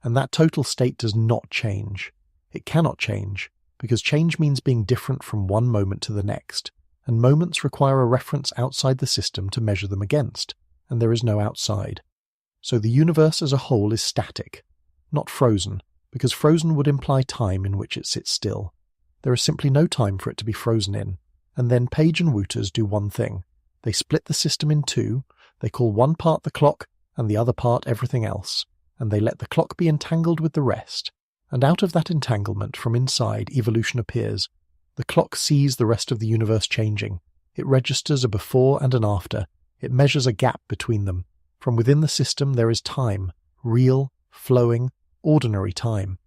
And that total state does not change. It cannot change, because change means being different from one moment to the next, and moments require a reference outside the system to measure them against, and there is no outside. So the universe as a whole is static, not frozen, because frozen would imply time in which it sits still. There is simply no time for it to be frozen in, and then Page and Wouters do one thing. They split the system in two, they call one part the clock and the other part everything else, and they let the clock be entangled with the rest. And out of that entanglement from inside evolution appears. The clock sees the rest of the universe changing. It registers a before and an after. It measures a gap between them. From within the system there is time, real, flowing, ordinary time.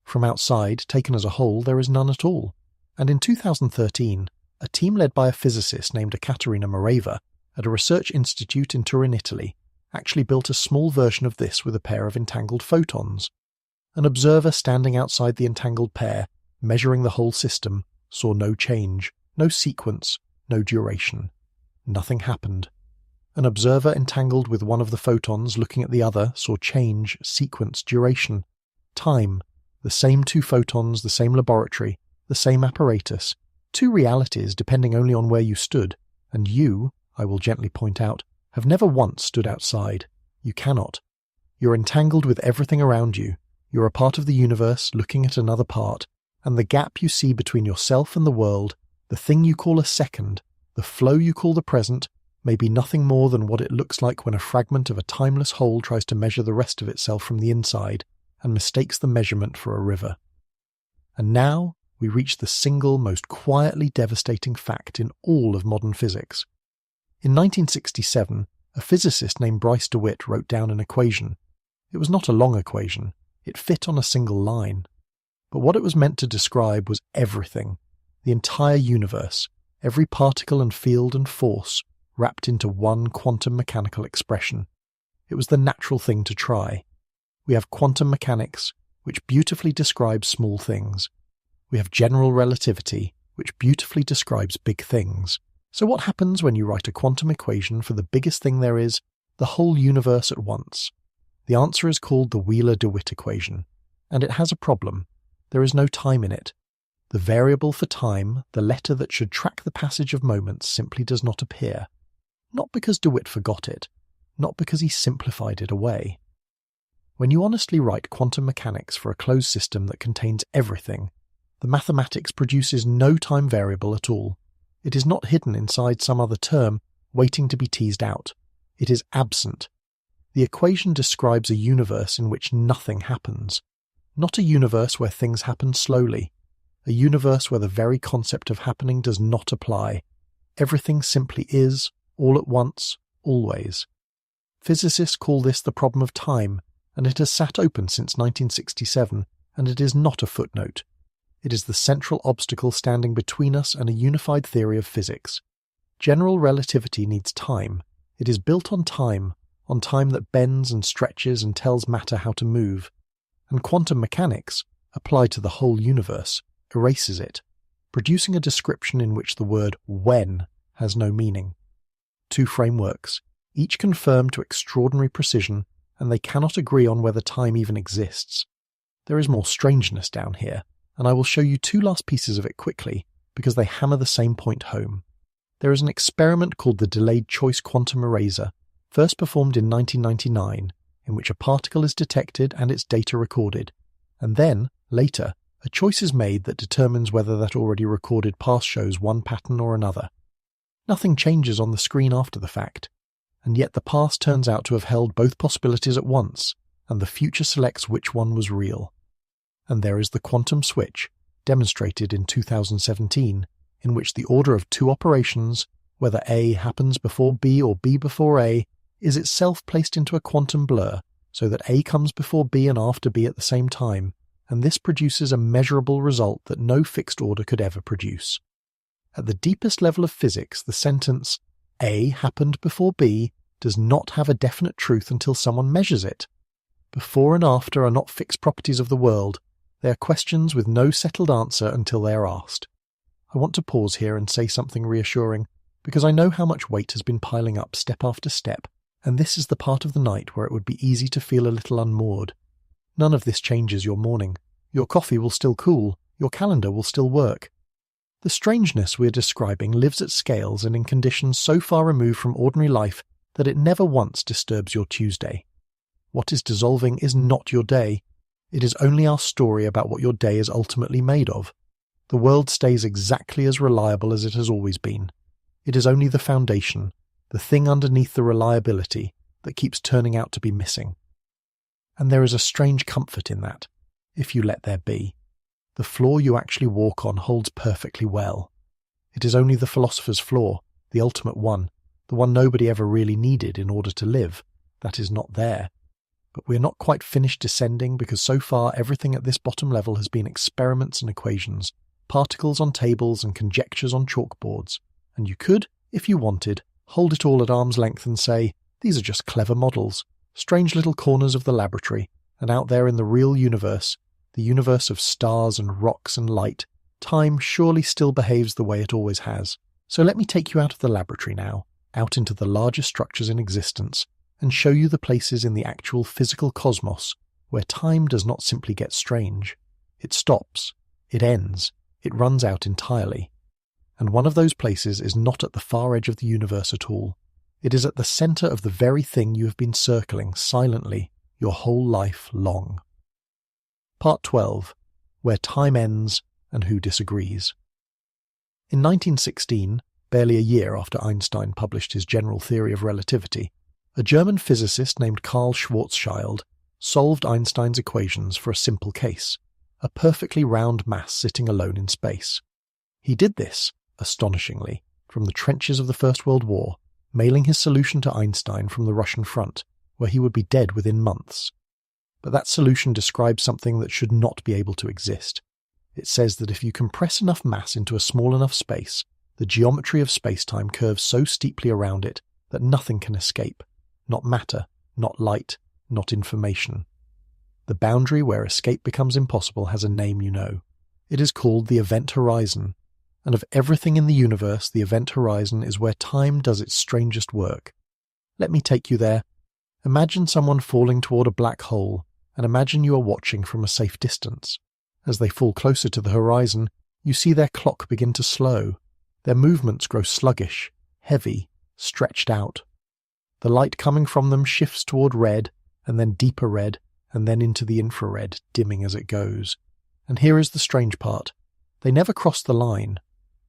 From outside, taken as a whole, there is none at all. And in 2013, a team led by a physicist named Ekaterina Moreva at a research institute in Turin, Italy, actually built a small version of this with a pair of entangled photons. An observer standing outside the entangled pair, measuring the whole system, saw no change, no sequence, no duration. Nothing happened. An observer entangled with one of the photons looking at the other saw change, sequence, duration, time, the same two photons, the same laboratory, the same apparatus, two realities depending only on where you stood, and you, I will gently point out, have never once stood outside. You cannot. You're entangled with everything around you. You're a part of the universe looking at another part, and the gap you see between yourself and the world, the thing you call a second, the flow you call the present, may be nothing more than what it looks like when a fragment of a timeless whole tries to measure the rest of itself from the inside and mistakes the measurement for a river. And now we reach the single most quietly devastating fact in all of modern physics. In 1967, a physicist named Bryce DeWitt wrote down an equation. It was not a long equation. It fit on a single line. But what it was meant to describe was everything, the entire universe, every particle and field and force wrapped into one quantum mechanical expression. It was the natural thing to try. We have quantum mechanics, which beautifully describes small things. We have general relativity, which beautifully describes big things. So what happens when you write a quantum equation for the biggest thing there is, the whole universe at once? The answer is called the Wheeler-DeWitt equation, and it has a problem. There is no time in it. The variable for time, the letter that should track the passage of moments, simply does not appear. Not because DeWitt forgot it, not because he simplified it away. When you honestly write quantum mechanics for a closed system that contains everything, the mathematics produces no time variable at all. It is not hidden inside some other term, waiting to be teased out. It is absent. The equation describes a universe in which nothing happens. Not a universe where things happen slowly. A universe where the very concept of happening does not apply. Everything simply is, all at once, always. Physicists call this the problem of time, and it has sat open since 1967, and it is not a footnote. It is the central obstacle standing between us and a unified theory of physics. General relativity needs time. It is built on time that bends and stretches and tells matter how to move. And quantum mechanics, applied to the whole universe, erases it, producing a description in which the word when has no meaning. Two frameworks, each confirmed to extraordinary precision, and they cannot agree on whether time even exists. There is more strangeness down here, and I will show you two last pieces of it quickly, because they hammer the same point home. There is an experiment called the Delayed Choice Quantum Eraser, first performed in 1999, in which a particle is detected and its data recorded, and then, later, a choice is made that determines whether that already recorded path shows one pattern or another. Nothing changes on the screen after the fact, and yet the past turns out to have held both possibilities at once, and the future selects which one was real. And there is the quantum switch, demonstrated in 2017, in which the order of two operations, whether A happens before B or B before A, is itself placed into a quantum blur, so that A comes before B and after B at the same time, and this produces a measurable result that no fixed order could ever produce. At the deepest level of physics, the sentence, A happened before B, does not have a definite truth until someone measures it. Before and after are not fixed properties of the world, they are questions with no settled answer until they are asked. I want to pause here and say something reassuring, because I know how much weight has been piling up step after step, and this is the part of the night where it would be easy to feel a little unmoored. None of this changes your morning. Your coffee will still cool, your calendar will still work. The strangeness we're describing lives at scales and in conditions so far removed from ordinary life that it never once disturbs your Tuesday. What is dissolving is not your day. It is only our story about what your day is ultimately made of. The world stays exactly as reliable as it has always been. It is only the foundation, the thing underneath the reliability that keeps turning out to be missing. And there is a strange comfort in that, if you let there be. The floor you actually walk on holds perfectly well. It is only the philosopher's floor, the ultimate one, the one nobody ever really needed in order to live, that is not there. But we're not quite finished descending because so far everything at this bottom level has been experiments and equations, particles on tables and conjectures on chalkboards, and you could, if you wanted, hold it all at arm's length and say, these are just clever models, strange little corners of the laboratory, and out there in the real universe, the universe of stars and rocks and light, time surely still behaves the way it always has. So let me take you out of the laboratory now, out into the larger structures in existence, and show you the places in the actual physical cosmos where time does not simply get strange. It stops, it ends, it runs out entirely. And one of those places is not at the far edge of the universe at all. It is at the centre of the very thing you have been circling silently your whole life long. Part 12. Where Time Ends and Who Disagrees. In 1916, barely a year after Einstein published his general theory of relativity, a German physicist named Karl Schwarzschild solved Einstein's equations for a simple case, a perfectly round mass sitting alone in space. He did this, astonishingly, from the trenches of the First World War, mailing his solution to Einstein from the Russian front, where he would be dead within months. But that solution describes something that should not be able to exist. It says that if you compress enough mass into a small enough space, the geometry of space-time curves so steeply around it that nothing can escape. Not matter, not light, not information. The boundary where escape becomes impossible has a name you know. It is called the event horizon, and of everything in the universe, the event horizon is where time does its strangest work. Let me take you there. Imagine someone falling toward a black hole, and imagine you are watching from a safe distance. As they fall closer to the horizon, you see their clock begin to slow. Their movements grow sluggish, heavy, stretched out. The light coming from them shifts toward red, and then deeper red, and then into the infrared, dimming as it goes. And here is the strange part. They never cross the line.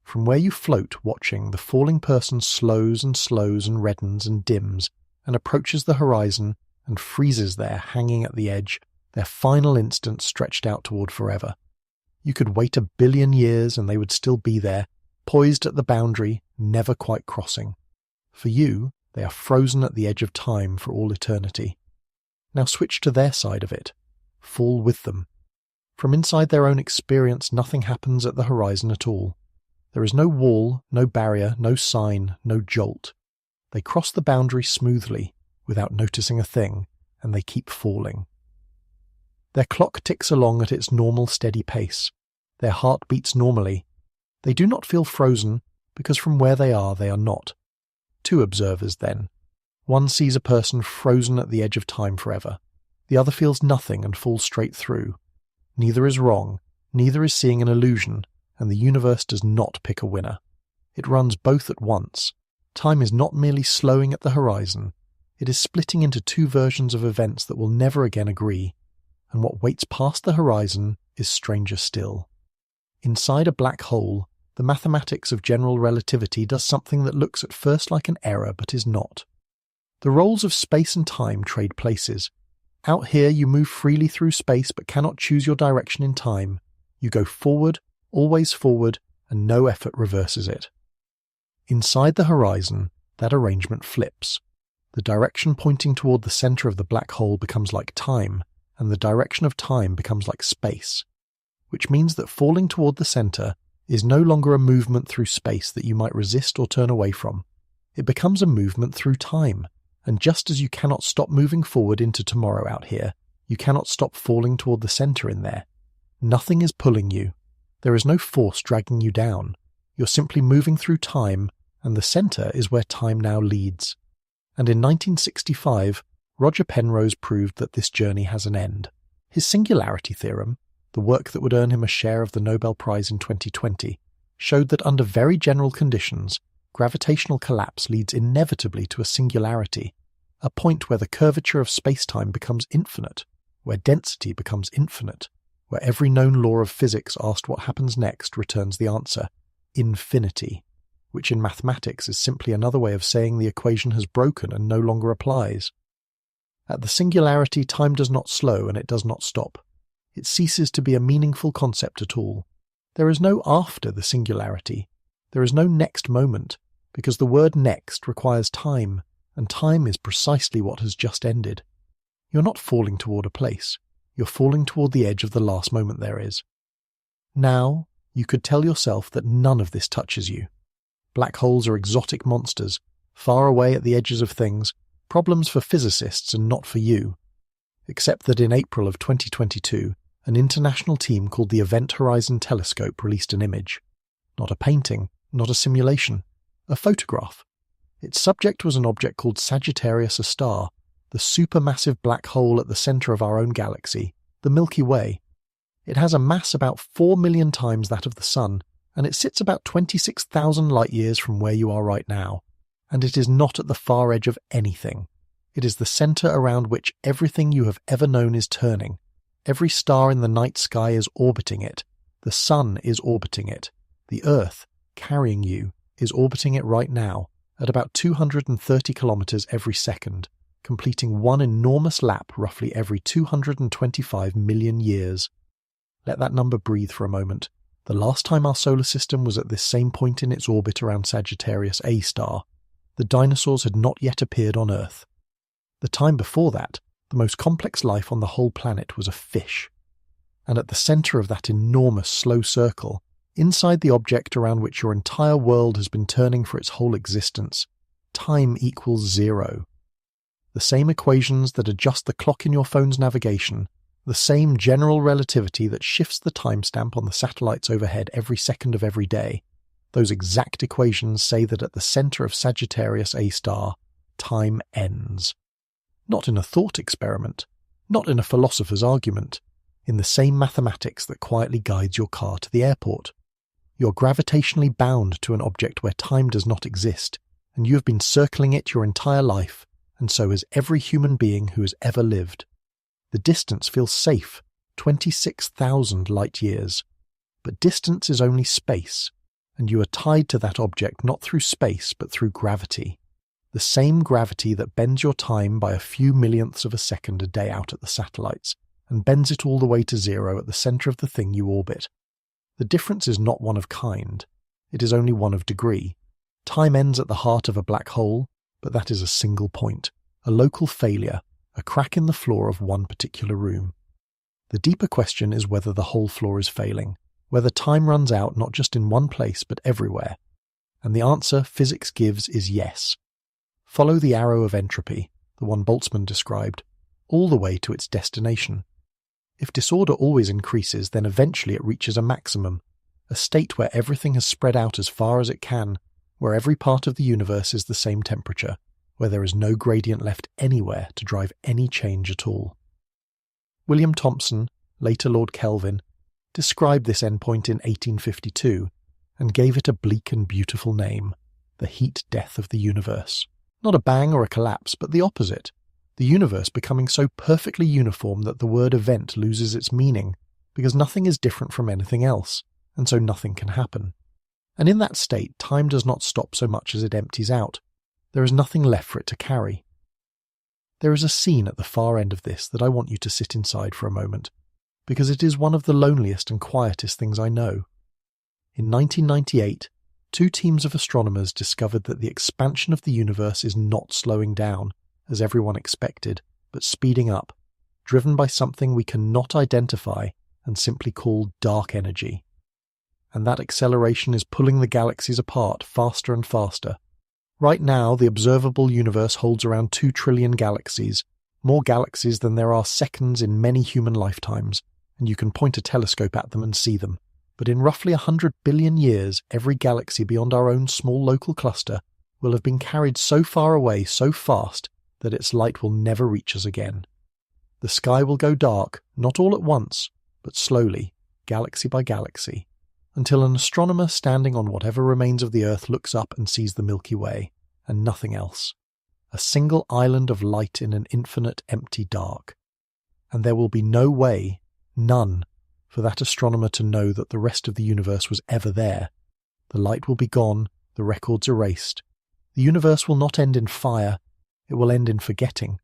From where you float watching, the falling person slows and reddens and dims, and approaches the horizon and freezes there, hanging at the edge, their final instant stretched out toward forever. You could wait 1 billion years and they would still be there, poised at the boundary, never quite crossing. For you, they are frozen at the edge of time for all eternity. Now switch to their side of it. Fall with them. From inside their own experience, nothing happens at the horizon at all. There is no wall, no barrier, no sign, no jolt. They cross the boundary smoothly, without noticing a thing, and they keep falling. Their clock ticks along at its normal steady pace. Their heart beats normally. They do not feel frozen, because from where they are not. 2 observers, then. One sees a person frozen at the edge of time forever. The other feels nothing and falls straight through. Neither is wrong, neither is seeing an illusion, and the universe does not pick a winner. It runs both at once. Time is not merely slowing at the horizon. It is splitting into 2 versions of events that will never again agree. And what waits past the horizon is stranger still. Inside a black hole, the mathematics of general relativity does something that looks at first like an error but is not. The roles of space and time trade places. Out here you move freely through space but cannot choose your direction in time. You go forward, always forward, and no effort reverses it. Inside the horizon, that arrangement flips. The direction pointing toward the center of the black hole becomes like time, and the direction of time becomes like space, which means that falling toward the center is no longer a movement through space that you might resist or turn away from. It becomes a movement through time, and just as you cannot stop moving forward into tomorrow out here, you cannot stop falling toward the center in there. Nothing is pulling you. There is no force dragging you down. You're simply moving through time, and the center is where time now leads. And in 1965, Roger Penrose proved that this journey has an end. His singularity theorem, the work that would earn him a share of the Nobel Prize in 2020, showed that under very general conditions, gravitational collapse leads inevitably to a singularity, a point where the curvature of space-time becomes infinite, where density becomes infinite, where every known law of physics asked what happens next returns the answer, infinity, which in mathematics is simply another way of saying the equation has broken and no longer applies. At the singularity, time does not slow and it does not stop. It ceases to be a meaningful concept at all. There is no after the singularity. There is no next moment, because the word next requires time, and time is precisely what has just ended. You're not falling toward a place. You're falling toward the edge of the last moment there is. Now, you could tell yourself that none of this touches you. Black holes are exotic monsters, far away at the edges of things, problems for physicists and not for you. Except that in April of 2022, an international team called the Event Horizon Telescope released an image. Not a painting, not a simulation, a photograph. Its subject was an object called Sagittarius, a star, the supermassive black hole at the center of our own galaxy, the Milky Way. It has a mass about 4 million times that of the Sun, and it sits about 26,000 light-years from where you are right now. And it is not at the far edge of anything. It is the center around which everything you have ever known is turning. Every star in the night sky is orbiting it. The Sun is orbiting it. The Earth, carrying you, is orbiting it right now, at about 230 kilometers every second, completing one enormous lap roughly every 225 million years. Let that number breathe for a moment. The last time our solar system was at this same point in its orbit around Sagittarius A star, the dinosaurs had not yet appeared on Earth. The time before that, the most complex life on the whole planet was a fish. And at the center of that enormous slow circle, inside the object around which your entire world has been turning for its whole existence, time equals 0. The same equations that adjust the clock in your phone's navigation, the same general relativity that shifts the timestamp on the satellites overhead every second of every day, those exact equations say that at the center of Sagittarius A star, time ends. Not in a thought experiment, not in a philosopher's argument, in the same mathematics that quietly guides your car to the airport. You're gravitationally bound to an object where time does not exist, and you have been circling it your entire life, and so has every human being who has ever lived. The distance feels safe, 26,000 light-years. But distance is only space, and you are tied to that object not through space but through gravity. The same gravity that bends your time by a few millionths of a second a day out at the satellites, and bends it all the way to 0 at the center of the thing you orbit. The difference is not one of kind. It is only one of degree. Time ends at the heart of a black hole, but that is a single point, a local failure, a crack in the floor of one particular room. The deeper question is whether the whole floor is failing, whether time runs out not just in one place but everywhere. And the answer physics gives is yes. Follow the arrow of entropy, the one Boltzmann described, all the way to its destination. If disorder always increases, then eventually it reaches a maximum, a state where everything has spread out as far as it can, where every part of the universe is the same temperature, where there is no gradient left anywhere to drive any change at all. William Thomson, later Lord Kelvin, described this endpoint in 1852 and gave it a bleak and beautiful name, the heat death of the universe. Not a bang or a collapse, but the opposite, the universe becoming so perfectly uniform that the word event loses its meaning, because nothing is different from anything else, and so nothing can happen. And in that state, time does not stop so much as it empties out. There is nothing left for it to carry. There is a scene at the far end of this that I want you to sit inside for a moment, because it is one of the loneliest and quietest things I know. In 1998, 2 teams of astronomers discovered that the expansion of the universe is not slowing down, as everyone expected, but speeding up, driven by something we cannot identify and simply call dark energy. And that acceleration is pulling the galaxies apart faster and faster. Right now, the observable universe holds around 2 trillion galaxies, more galaxies than there are seconds in many human lifetimes, and you can point a telescope at them and see them. But in roughly 100 billion years, every galaxy beyond our own small local cluster will have been carried so far away so fast that its light will never reach us again. The sky will go dark, not all at once, but slowly, galaxy by galaxy, until an astronomer standing on whatever remains of the Earth looks up and sees the Milky Way, and nothing else. A single island of light in an infinite empty dark. And there will be no way, none, for that astronomer to know that the rest of the universe was ever there. The light will be gone, the records erased. The universe will not end in fire, it will end in forgetting.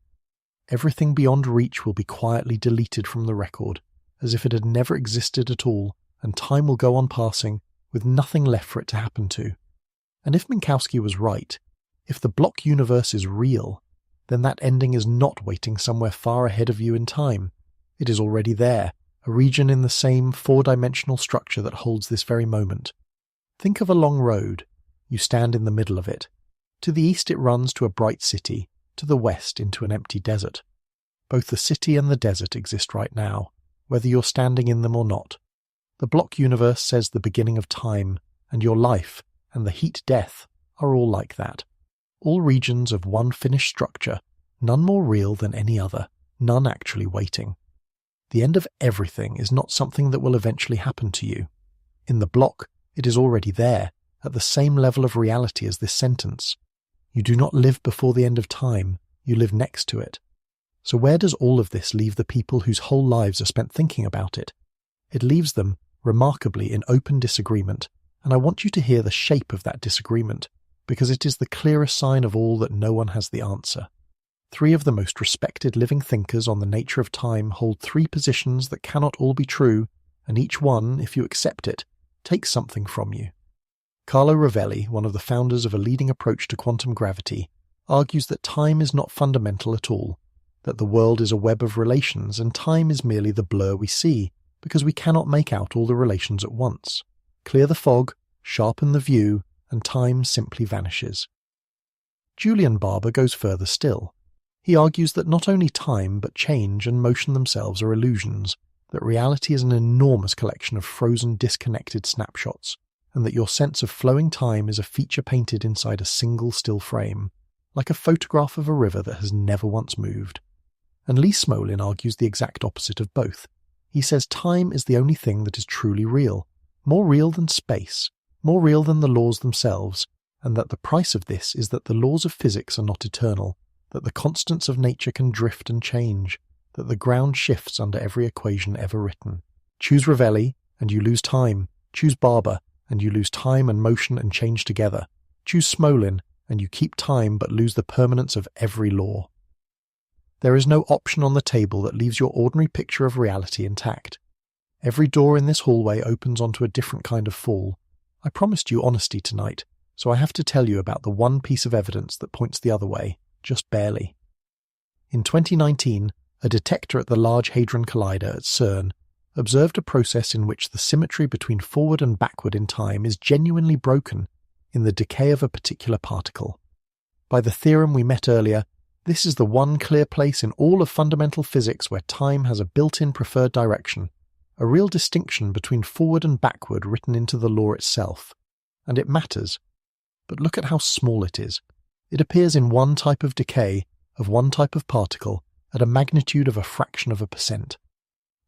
Everything beyond reach will be quietly deleted from the record, as if it had never existed at all, and time will go on passing, with nothing left for it to happen to. And if Minkowski was right, if the block universe is real, then that ending is not waiting somewhere far ahead of you in time. It is already there, a region in the same four-dimensional structure that holds this very moment. Think of a long road. You stand in the middle of it. To the east it runs to a bright city, to the west into an empty desert. Both the city and the desert exist right now, whether you're standing in them or not. The block universe says the beginning of time, and your life, and the heat death are all like that. All regions of one finished structure, none more real than any other, none actually waiting. The end of everything is not something that will eventually happen to you. In the block, it is already there, at the same level of reality as this sentence. You do not live before the end of time, you live next to it. So where does all of this leave the people whose whole lives are spent thinking about it? It leaves them, remarkably, in open disagreement, and I want you to hear the shape of that disagreement, because it is the clearest sign of all that no one has the answer. 3 of the most respected living thinkers on the nature of time hold 3 positions that cannot all be true, and each one, if you accept it, takes something from you. Carlo Rovelli, one of the founders of a leading approach to quantum gravity, argues that time is not fundamental at all, that the world is a web of relations and time is merely the blur we see, because we cannot make out all the relations at once. Clear the fog, sharpen the view, and time simply vanishes. Julian Barber goes further still. He argues that not only time but change and motion themselves are illusions, that reality is an enormous collection of frozen, disconnected snapshots, and that your sense of flowing time is a feature painted inside a single still frame, like a photograph of a river that has never once moved. And Lee Smolin argues the exact opposite of both. He says time is the only thing that is truly real, more real than space, more real than the laws themselves, and that the price of this is that the laws of physics are not eternal, that the constants of nature can drift and change, that the ground shifts under every equation ever written. Choose Rovelli, and you lose time. Choose Barber, and you lose time and motion and change together. Choose Smolin, and you keep time but lose the permanence of every law. There is no option on the table that leaves your ordinary picture of reality intact. Every door in this hallway opens onto a different kind of fall. I promised you honesty tonight, so I have to tell you about the one piece of evidence that points the other way, just barely. In 2019, a detector at the Large Hadron Collider at CERN observed a process in which the symmetry between forward and backward in time is genuinely broken in the decay of a particular particle. By the theorem we met earlier, this is the one clear place in all of fundamental physics where time has a built-in preferred direction, a real distinction between forward and backward written into the law itself. And it matters. But look at how small it is. It appears in one type of decay, of one type of particle, at a magnitude of a fraction of a percent.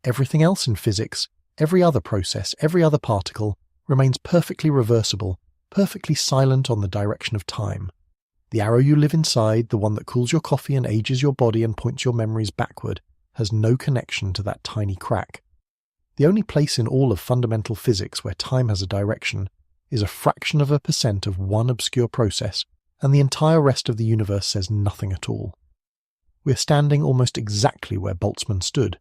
Everything else in physics, every other process, every other particle, remains perfectly reversible, perfectly silent on the direction of time. The arrow you live inside, the one that cools your coffee and ages your body and points your memories backward, has no connection to that tiny crack. The only place in all of fundamental physics where time has a direction is a fraction of a percent of one obscure process, and the entire rest of the universe says nothing at all. We're standing almost exactly where Boltzmann stood,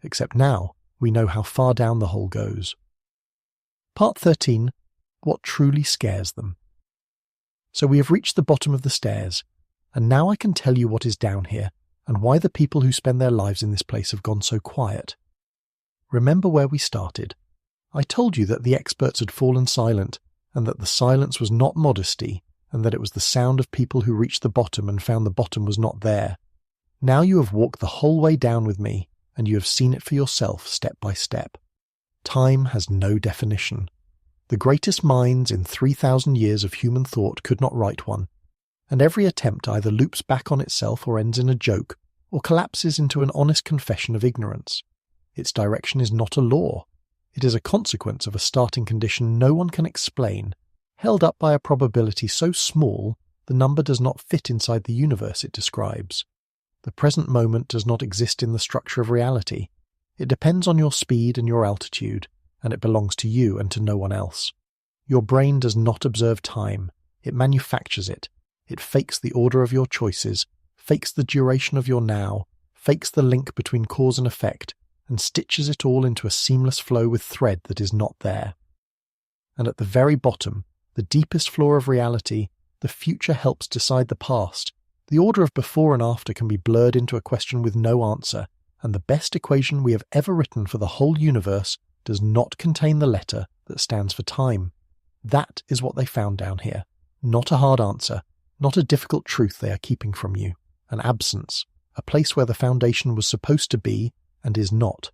except now we know how far down the hole goes. Part 13. What truly scares them. So we have reached the bottom of the stairs, and now I can tell you what is down here, and why the people who spend their lives in this place have gone so quiet. Remember where we started. I told you that the experts had fallen silent, and that the silence was not modesty, and that it was the sound of people who reached the bottom and found the bottom was not there. Now you have walked the whole way down with me, and you have seen it for yourself step by step. Time has no definition. The greatest minds in 3,000 years of human thought could not write one, and every attempt either loops back on itself or ends in a joke, or collapses into an honest confession of ignorance. Its direction is not a law. It is a consequence of a starting condition no one can explain, held up by a probability so small the number does not fit inside the universe it describes. The present moment does not exist in the structure of reality. It depends on your speed and your altitude, and it belongs to you and to no one else. Your brain does not observe time. It manufactures it. It fakes the order of your choices, fakes the duration of your now, fakes the link between cause and effect, and stitches it all into a seamless flow with thread that is not there. And at the very bottom, the deepest flaw of reality, the future helps decide the past. The order of before and after can be blurred into a question with no answer, and the best equation we have ever written for the whole universe does not contain the letter that stands for time. That is what they found down here. Not a hard answer, not a difficult truth they are keeping from you. An absence, a place where the foundation was supposed to be and is not.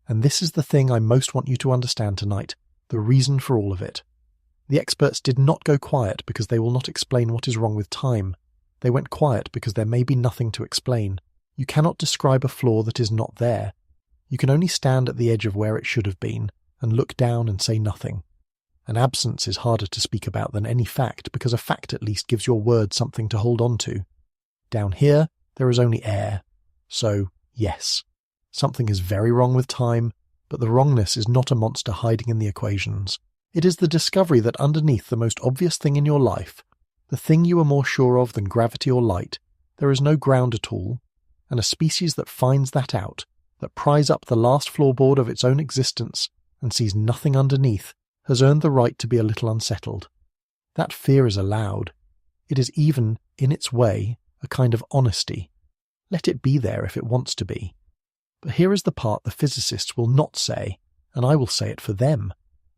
And this is the thing I most want you to understand tonight, the reason for all of it. The experts did not go quiet because they will not explain what is wrong with time. They went quiet because there may be nothing to explain. You cannot describe a flaw that is not there. You can only stand at the edge of where it should have been and look down and say nothing. An absence is harder to speak about than any fact because a fact at least gives your word something to hold on to. Down here, there is only air. So, yes, something is very wrong with time, but the wrongness is not a monster hiding in the equations. It is the discovery that underneath the most obvious thing in your life, the thing you are more sure of than gravity or light, there is no ground at all, and a species that finds that out, that pries up the last floorboard of its own existence and sees nothing underneath, has earned the right to be a little unsettled. That fear is allowed. It is even, in its way, a kind of honesty. Let it be there if it wants to be. But here is the part the physicists will not say, and I will say it for them,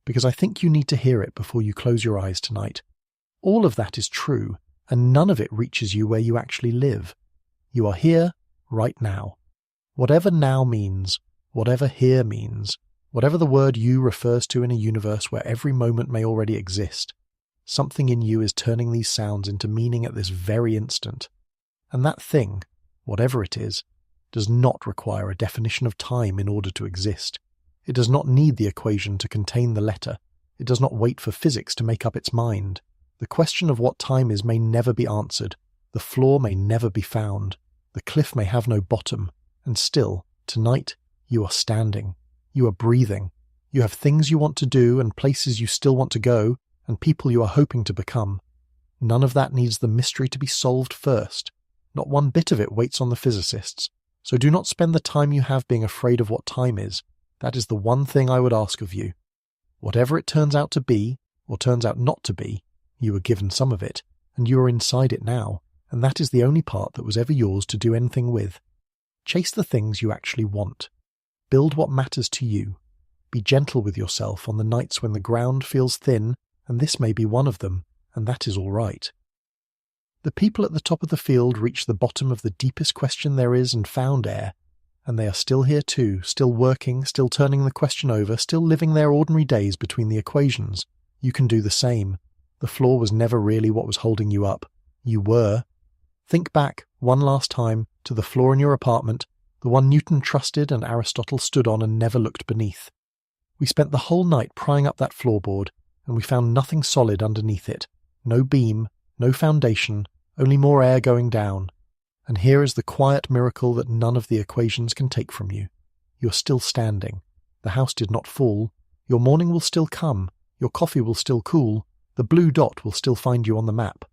because I think you need to hear it before you close your eyes tonight. All of that is true, and none of it reaches you where you actually live. You are here, right now. Whatever now means, whatever here means, whatever the word you refers to in a universe where every moment may already exist, something in you is turning these sounds into meaning at this very instant. And that thing, whatever it is, does not require a definition of time in order to exist. It does not need the equation to contain the letter. It does not wait for physics to make up its mind. The question of what time is may never be answered. The floor may never be found. The cliff may have no bottom. And still, tonight, you are standing. You are breathing. You have things you want to do and places you still want to go and people you are hoping to become. None of that needs the mystery to be solved first. Not one bit of it waits on the physicists. So do not spend the time you have being afraid of what time is. That is the one thing I would ask of you. Whatever it turns out to be, or turns out not to be, you were given some of it, and you are inside it now, and that is the only part that was ever yours to do anything with. Chase the things you actually want. Build what matters to you. Be gentle with yourself on the nights when the ground feels thin, and this may be one of them, and that is all right. The people at the top of the field reached the bottom of the deepest question there is and found air, and they are still here too, still working, still turning the question over, still living their ordinary days between the equations. You can do the same. The floor was never really what was holding you up. You were. Think back, one last time, to the floor in your apartment, the one Newton trusted and Aristotle stood on and never looked beneath. We spent the whole night prying up that floorboard, and we found nothing solid underneath it. No beam, no foundation, only more air going down. And here is the quiet miracle that none of the equations can take from you. You are still standing. The house did not fall. Your morning will still come. Your coffee will still cool. The blue dot will still find you on the map.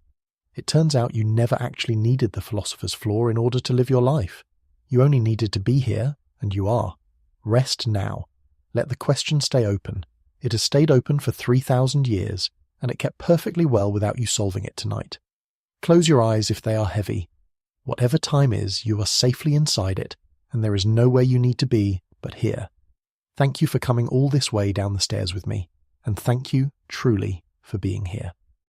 It turns out you never actually needed the philosopher's floor in order to live your life. You only needed to be here, and you are. Rest now. Let the question stay open. It has stayed open for 3,000 years, and it kept perfectly well without you solving it tonight. Close your eyes if they are heavy. Whatever time is, you are safely inside it, and there is nowhere you need to be but here. Thank you for coming all this way down the stairs with me, and thank you, truly, for being here.